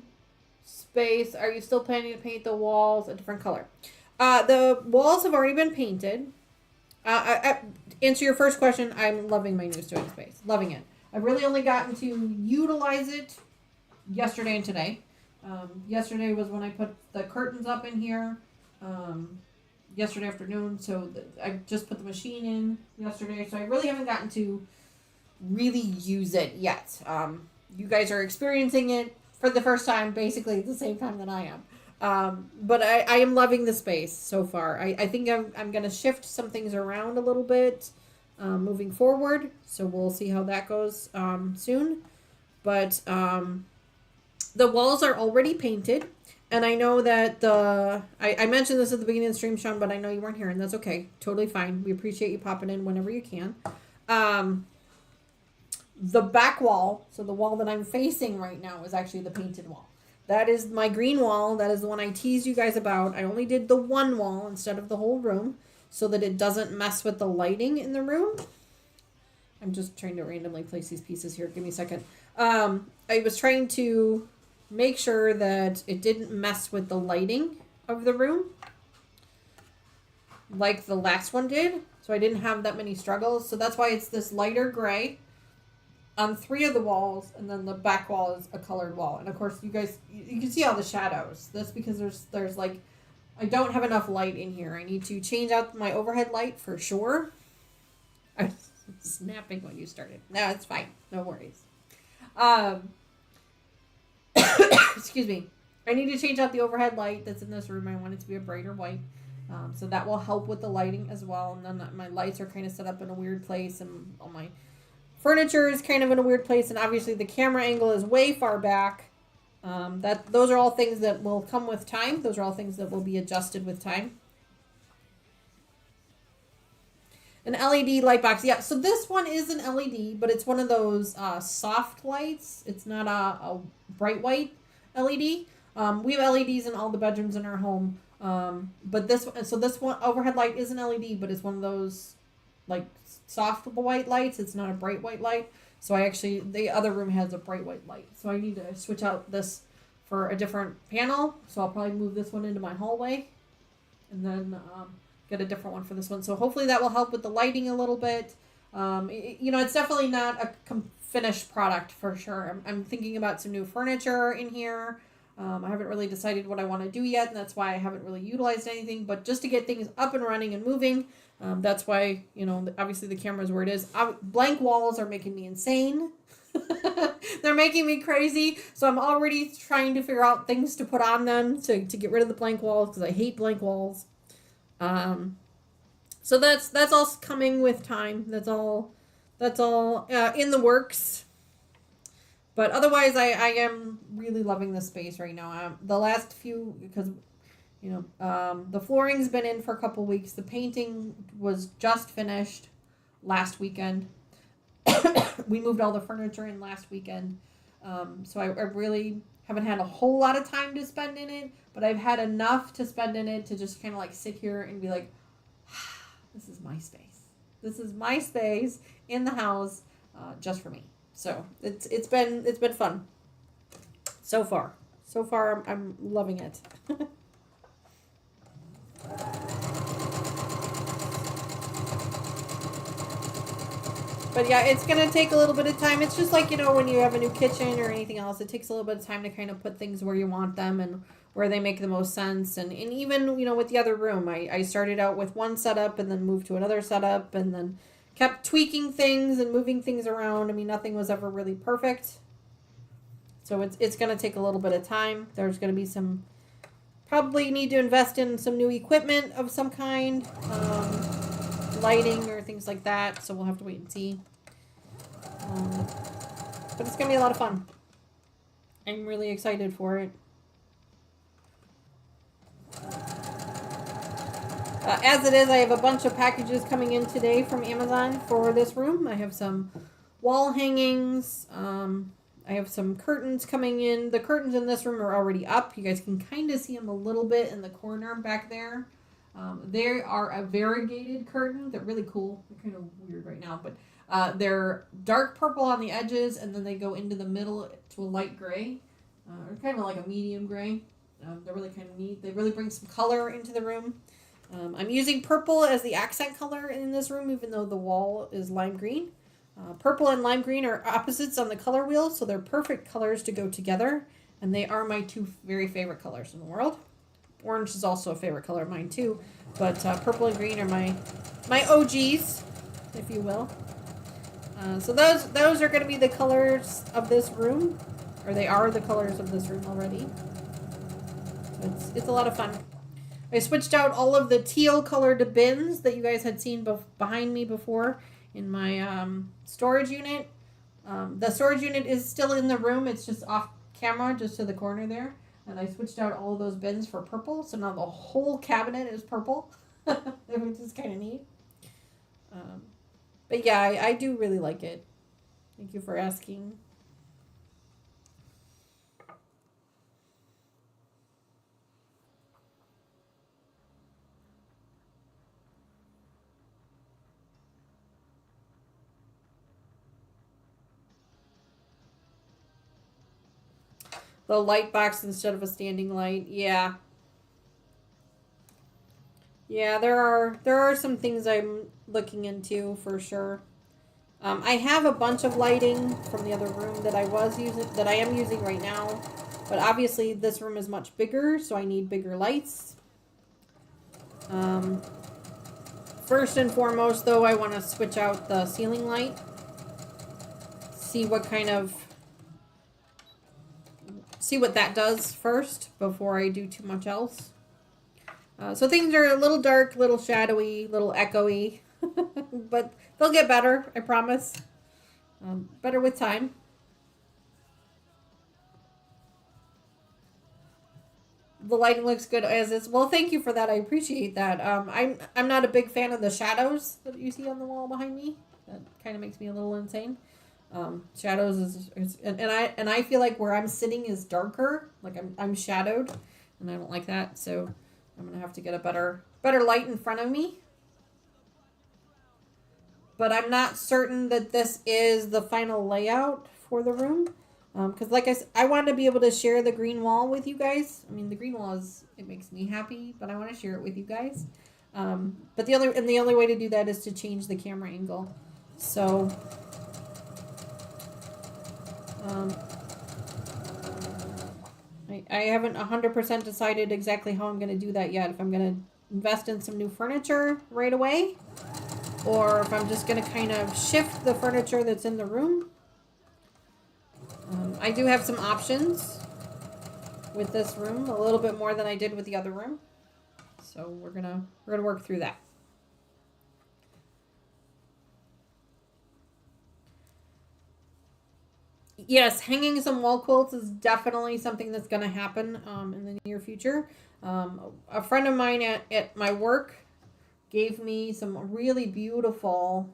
space? Are you still planning to paint the walls a different color? The walls have already been painted. Answer your first question, I'm loving my new sewing space. Loving it. I've really only gotten to utilize it yesterday and today. Yesterday was when I put the curtains up in here. Yesterday afternoon, so I just put the machine in yesterday, so I really haven't gotten to really use it yet. You guys are experiencing it for the first time, basically at the same time that I am. But I am loving the space so far. I think I'm going to shift some things around a little bit moving forward. So we'll see how that goes soon. But the walls are already painted. And I know that I mentioned this at the beginning of the stream, Sean, but I know you weren't here, and that's okay. Totally fine. We appreciate you popping in whenever you can. The back wall, so the wall that I'm facing right now, is actually the painted wall. That is my green wall. That is the one I teased you guys about. I only did the one wall instead of the whole room so that it doesn't mess with the lighting in the room. I'm just trying to randomly place these pieces here. Give me a second. I was trying to make sure that it didn't mess with the lighting of the room like the last one did. So I didn't have that many struggles. So that's why it's this lighter gray on 3 of the walls, and then the back wall is a colored wall. And of course, you guys, you can see all the shadows. That's because there's like, I don't have enough light in here. I need to change out my overhead light for sure. I was snapping when you started. No, it's fine. No worries. Excuse me. I need to change out the overhead light that's in this room. I want it to be a brighter white. So that will help with the lighting as well. And then my lights are kind of set up in a weird place, and all my furniture is kind of in a weird place, and obviously the camera angle is way far back. Those are all things that will come with time. Those are all things that will be adjusted with time. An LED light box. Yeah, so this one is an LED, but it's one of those soft lights. It's not a bright white LED. We have LEDs in all the bedrooms in our home. But this one overhead light is an LED, but it's one of those like soft white lights. It's not a bright white light. So the other room has a bright white light. So I need to switch out this for a different panel. So I'll probably move this one into my hallway. And then get a different one for this one. So hopefully that will help with the lighting a little bit. It's definitely not a finished product for sure. I'm thinking about some new furniture in here. I haven't really decided what I want to do yet, and that's why I haven't really utilized anything. But just to get things up and running and moving, that's why, obviously the camera is where it is. Blank walls are making me insane. They're making me crazy. So I'm already trying to figure out things to put on them to get rid of the blank walls, because I hate blank walls. So that's all coming with time. That's all in the works. But otherwise, I am really loving this space right now. The last few, because the flooring's been in for a couple weeks. The painting was just finished last weekend. We moved all the furniture in last weekend. So I really haven't had a whole lot of time to spend in it, but I've had enough to spend in it to just kind of like sit here and be like, this is my space. This is my space in the house, just for me. So it's been fun so far. So far, I'm loving it. But yeah, it's going to take a little bit of time. It's just like, when you have a new kitchen or anything else, it takes a little bit of time to kind of put things where you want them and where they make the most sense. And even, with the other room, I started out with one setup and then moved to another setup and then kept tweaking things and moving things around. I mean, nothing was ever really perfect. So it's going to take a little bit of time. There's going to be probably need to invest in some new equipment of some kind. Lighting or things like that, so we'll have to wait and see. But it's gonna be a lot of fun. I'm really excited for it. As it is, I have a bunch of packages coming in today from Amazon for this room. I have some wall hangings. I have some curtains coming in. The curtains in this room are already up. You guys can kind of see them a little bit in the corner back there. They are a variegated curtain. They're really cool. They're kind of weird right now, but they're dark purple on the edges, and then they go into the middle to a light gray, or kind of like a medium gray. They're really kind of neat. They really bring some color into the room. I'm using purple as the accent color in this room, even though the wall is lime green. Purple and lime green are opposites on the color wheel, so they're perfect colors to go together, and they are my two very favorite colors in the world. Orange is also a favorite color of mine too, but purple and green are my OGs, if you will. So those are going to be the colors of this room, or they are the colors of this room already. It's a lot of fun. I switched out all of the teal colored bins that you guys had seen behind me before in my storage unit. The storage unit is still in the room. It's just off camera, just to the corner there. And I switched out all of those bins for purple, so now the whole cabinet is purple, which is kind of neat. But yeah, I do really like it. Thank you for asking. The light box instead of a standing light. Yeah. Yeah, there are some things I'm looking into for sure. I have a bunch of lighting from the other room that I am using right now, but obviously this room is much bigger, so I need bigger lights. First and foremost, though, I want to switch out the ceiling light. See what that does first before I do too much else. So things are a little dark, little shadowy, little echoey, but they'll get better, I promise. Better with time. The lighting looks good as is. Well, thank you for that. I appreciate that. I'm not a big fan of the shadows that you see on the wall behind me. That kind of makes me a little insane. Shadows is and I feel like where I'm sitting is darker, like I'm shadowed, and I don't like that. So I'm gonna have to get a better light in front of me. But I'm not certain that this is the final layout for the room, because like I said, I want to be able to share the green wall with you guys. I mean, the green wall it makes me happy, but I want to share it with you guys. But the only way to do that is to change the camera angle. So, I haven't 100% decided exactly how I'm going to do that yet. If I'm going to invest in some new furniture right away, or if I'm just going to kind of shift the furniture that's in the room. I do have some options with this room, a little bit more than I did with the other room. So we're gonna work through that. Yes, hanging some wall quilts is definitely something that's going to happen in the near future. A friend of mine at my work gave me some really beautiful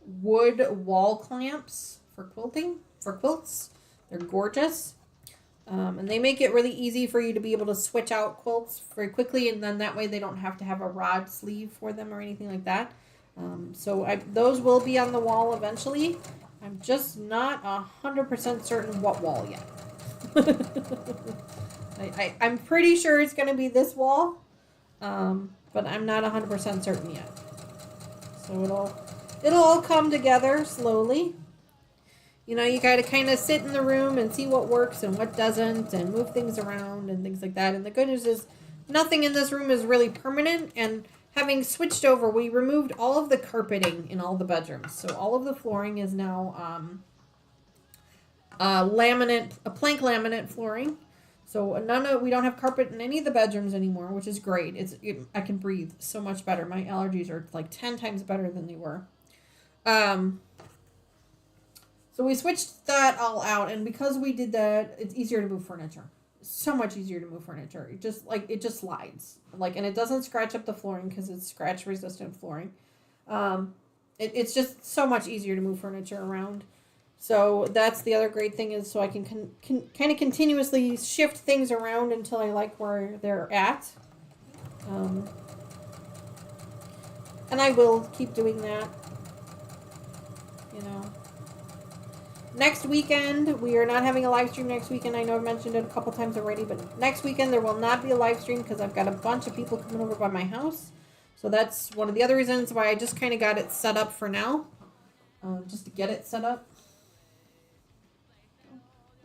wood wall clamps for quilts. They're gorgeous. And they make it really easy for you to be able to switch out quilts very quickly, and then that way they don't have to have a rod sleeve for them or anything like that. So those will be on the wall eventually. I'm just not 100% certain what wall yet. I'm pretty sure it's going to be this wall, but I'm not 100% certain yet. So it'll all come together slowly. You know, you got to kind of sit in the room and see what works and what doesn't, and move things around and things like that. And the good news is nothing in this room is really permanent. And having switched over, we removed all of the carpeting in all the bedrooms. So all of the flooring is now plank laminate flooring. So we don't have carpet in any of the bedrooms anymore, which is great. I can breathe so much better. My allergies are like 10 times better than they were. So we switched that all out, and because we did that, it's easier to move furniture. So much easier to move furniture. It just slides, and it doesn't scratch up the flooring because it's scratch resistant flooring. It's just so much easier to move furniture around. So that's the other great thing is so I can kind of continuously shift things around until I like where they're at. And I will keep doing that. You know. Next weekend, we are not having a live stream next weekend. I know I've mentioned it a couple times already, but next weekend there will not be a live stream because I've got a bunch of people coming over by my house. So that's one of the other reasons why I just kind of got it set up for now. Just to get it set up.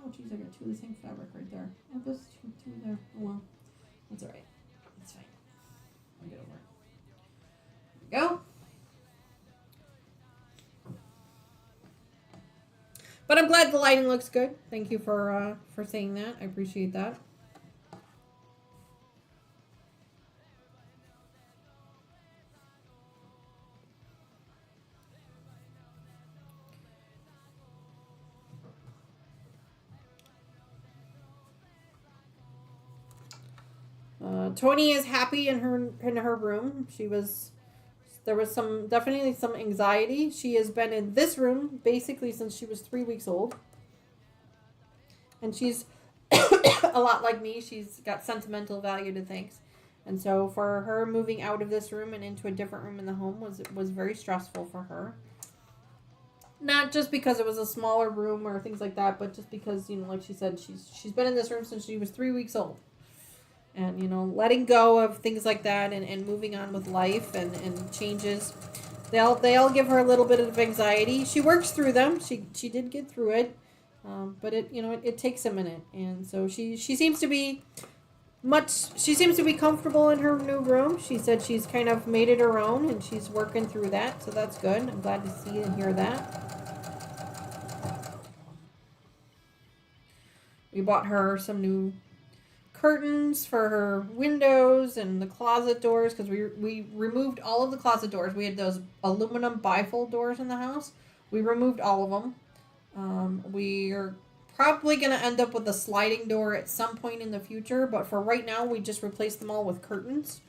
Oh, geez, I got two of the same fabric right there. Oh, this two there. Oh, well. That's all right. It's fine. I'll get over it. There we go. But I'm glad the lighting looks good. Thank you for saying that. I appreciate that. Tony is happy in her room. There was definitely some anxiety. She has been in this room basically since she was 3 weeks old. And she's a lot like me. She's got sentimental value to things. And so for her moving out of this room and into a different room in the home was very stressful for her. Not just because it was a smaller room or things like that, but just because, like she said, she's been in this room since she was 3 weeks old. And, letting go of things like that and moving on with life and changes, they all give her a little bit of anxiety. She works through them. She did get through it, but it takes a minute. And so she seems to be comfortable in her new room. She said she's kind of made it her own and she's working through that. So that's good. I'm glad to see and hear that. We bought her some new curtains for her windows and the closet doors because we removed all of the closet doors. We had those aluminum bifold doors in the house. We removed all of them. We are probably going to end up with a sliding door at some point in the future, but for right now we just replaced them all with curtains.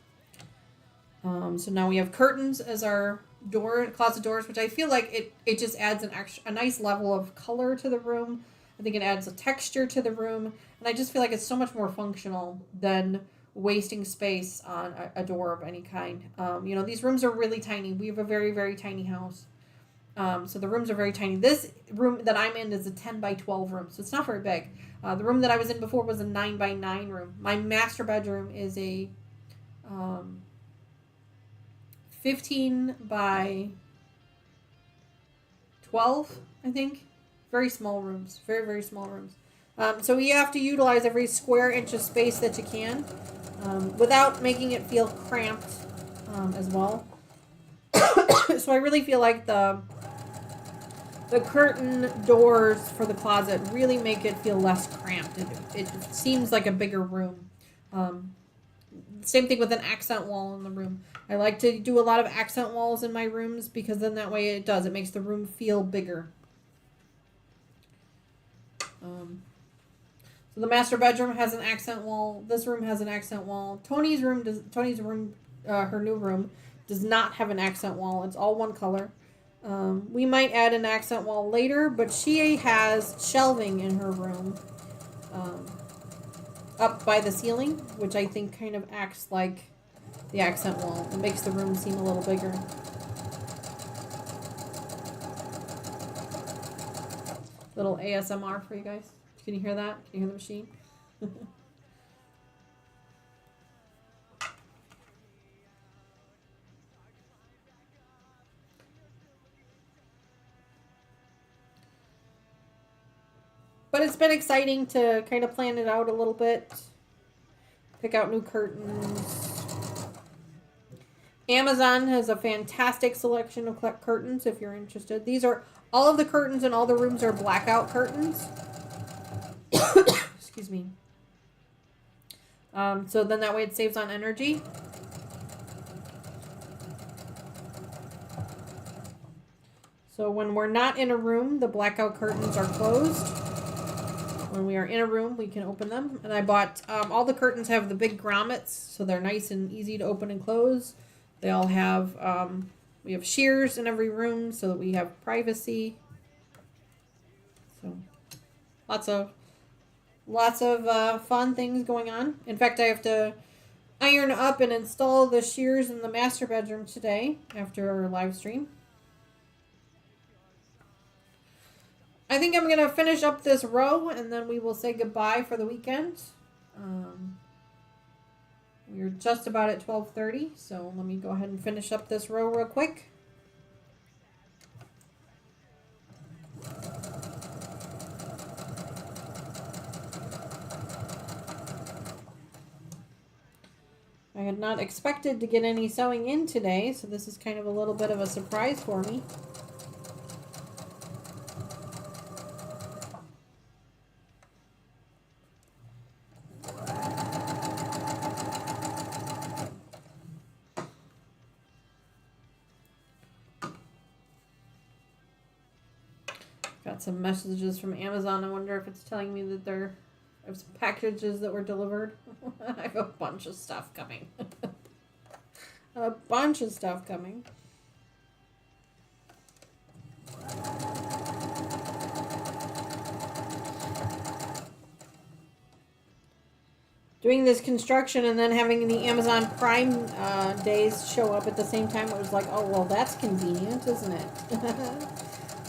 So now we have curtains as our closet doors, which I feel like it just adds a nice level of color to the room. I think it adds a texture to the room. And I just feel like it's so much more functional than wasting space on a door of any kind. These rooms are really tiny. We have a very, very tiny house. So the rooms are very tiny. This room that I'm in is a 10 by 12 room. So it's not very big. The room that I was in before was a 9 by 9 room. My master bedroom is a um, 15 by 12, I think. Very small rooms. Very, very small rooms. So you have to utilize every square inch of space that you can without making it feel cramped as well. So I really feel like the curtain doors for the closet really make it feel less cramped. It seems like a bigger room. Same thing with an accent wall in the room. I like to do a lot of accent walls in my rooms because then that way it makes the room feel bigger. So the master bedroom has an accent wall. This room has an accent wall. Tony's room, her new room, does not have an accent wall. It's all one color. We might add an accent wall later, but she has shelving in her room up by the ceiling, which I think kind of acts like the accent wall. It makes the room seem a little bigger. Little ASMR for you guys. Can you hear that? Can you hear the machine? But it's been exciting to kind of plan it out a little bit. Pick out new curtains. Amazon has a fantastic selection of curtains if you're interested. These are all of the curtains in all the rooms are blackout curtains. Excuse me. So then that way it saves on energy. So when we're not in a room, the blackout curtains are closed. When we are in a room, we can open them. And I bought, all the curtains have the big grommets, so they're nice and easy to open and close. They all have, we have shears in every room so that we have privacy. So lots of fun things going on. In fact, I have to iron up and install the shears in the master bedroom today after our live stream. I think I'm going to finish up this row and then we will say goodbye for the weekend. We're just about at 12:30, so let me go ahead and finish up this row real quick. I had not expected to get any sewing in today, so this is kind of a little bit of a surprise for me. Got some messages from Amazon. I wonder if it's telling me that there are some packages that were delivered. I have a bunch of stuff coming. A bunch of stuff coming. Doing this construction and then having the Amazon Prime days show up at the same time, it was like, oh, well, that's convenient, isn't it?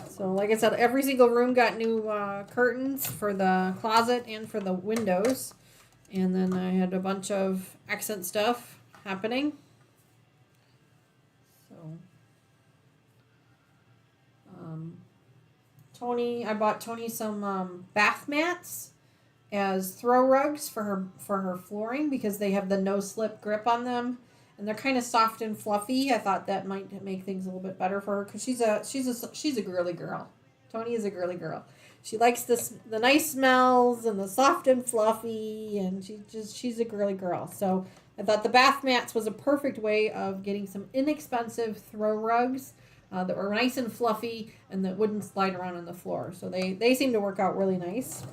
So, like I said, every single room got new curtains for the closet and for the windows. And then I had a bunch of accent stuff happening. So, I bought Tony some bath mats as throw rugs for her flooring because they have the no-slip grip on them. And they're kind of soft and fluffy. I thought that might make things a little bit better for her because she's a girly girl. Tony is a girly girl. She likes the nice smells and the soft and fluffy, and she's a girly girl. So I thought the bath mats was a perfect way of getting some inexpensive throw rugs that were nice and fluffy and that wouldn't slide around on the floor. So they seem to work out really nice.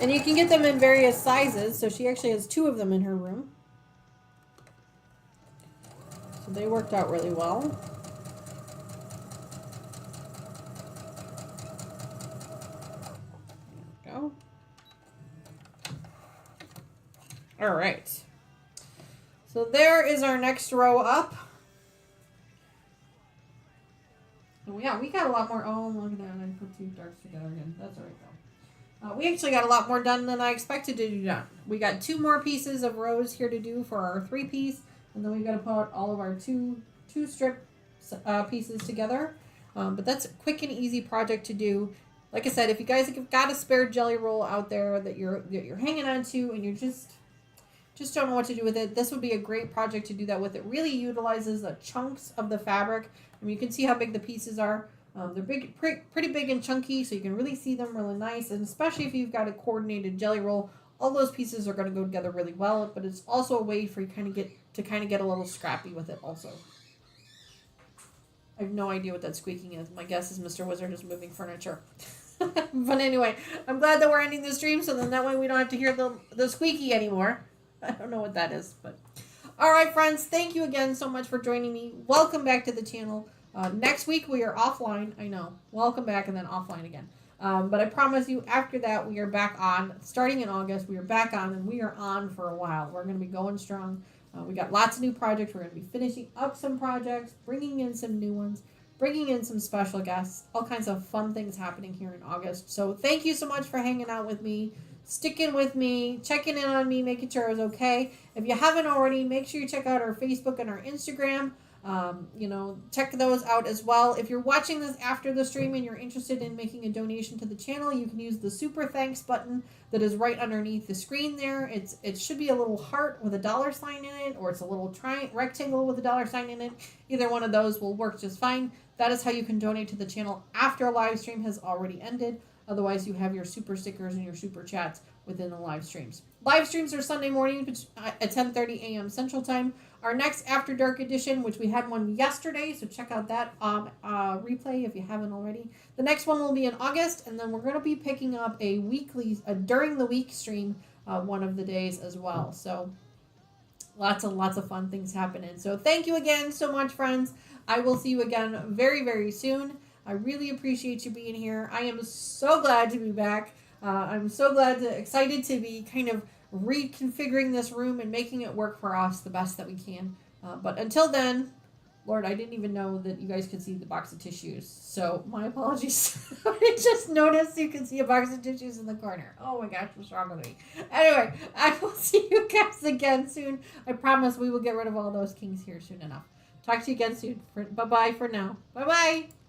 And you can get them in various sizes. So she actually has 2 of them in her room. So they worked out really well. There we go. All right. So there is our next row up. Oh yeah, we got a lot more. Oh, look at that. I put 2 darts together again. That's all right though. We actually got a lot more done than I expected to do done. We got 2 more pieces of rows here to do for our 3-piece, and then we've got to put all of our two strip pieces together. But that's a quick and easy project to do. Like I said, if you guys have got a spare jelly roll out there that you're hanging on to and you just don't know what to do with it, this would be a great project to do that with. It really utilizes the chunks of the fabric. I mean, you can see how big the pieces are. They're big, pretty big and chunky, so you can really see them really nice. And especially if you've got a coordinated jelly roll, all those pieces are going to go together really well. But it's also a way for you kind of get a little scrappy with it also. I have no idea what that squeaking is. My guess is Mr. Wizard is moving furniture. But anyway, I'm glad that we're ending the stream, so then that way we don't have to hear the squeaky anymore. I don't know what that is, but all right, friends, thank you again so much for joining me. Welcome back to the channel. Next week we are offline. I know, welcome back and then offline again. But I promise you, after that we are back on. Starting in August, we are back on, and we are on for a while. We're going to be going strong. We got lots of new projects. We're going to be finishing up some projects, bringing in some new ones, bringing in some special guests, all kinds of fun things happening here in August. So thank you so much for hanging out with me, sticking with me, checking in on me, making sure I was okay. If you haven't already, make sure you check out our Facebook and our Instagram. Check those out as well. If you're watching this after the stream and you're interested in making a donation to the channel, you can use the super thanks button that is right underneath the screen there. It should be a little heart with a dollar sign in it, or it's a little rectangle with a dollar sign in it. Either one of those will work just fine. That is how you can donate to the channel after a live stream has already ended. Otherwise, you have your super stickers and your super chats within the live streams. Live streams are Sunday mornings at 10:30 a.m. Central Time. Our next After Dark edition, which we had one yesterday, so check out that replay if you haven't already. The next one will be in August, and then we're going to be picking up a weekly, during the week stream one of the days as well. So lots of fun things happening. So thank you again so much, friends. I will see you again very, very soon. I really appreciate you being here. I am so glad to be back. I'm so excited to be kind of reconfiguring this room and making it work for us the best that we can. But until then, Lord, I didn't even know that you guys could see the box of tissues. So my apologies. I just noticed you can see a box of tissues in the corner. Oh my gosh, what's wrong with me? Anyway, I will see you guys again soon. I promise we will get rid of all those kings here soon enough. Talk to you again soon. Bye-bye for now. Bye-bye.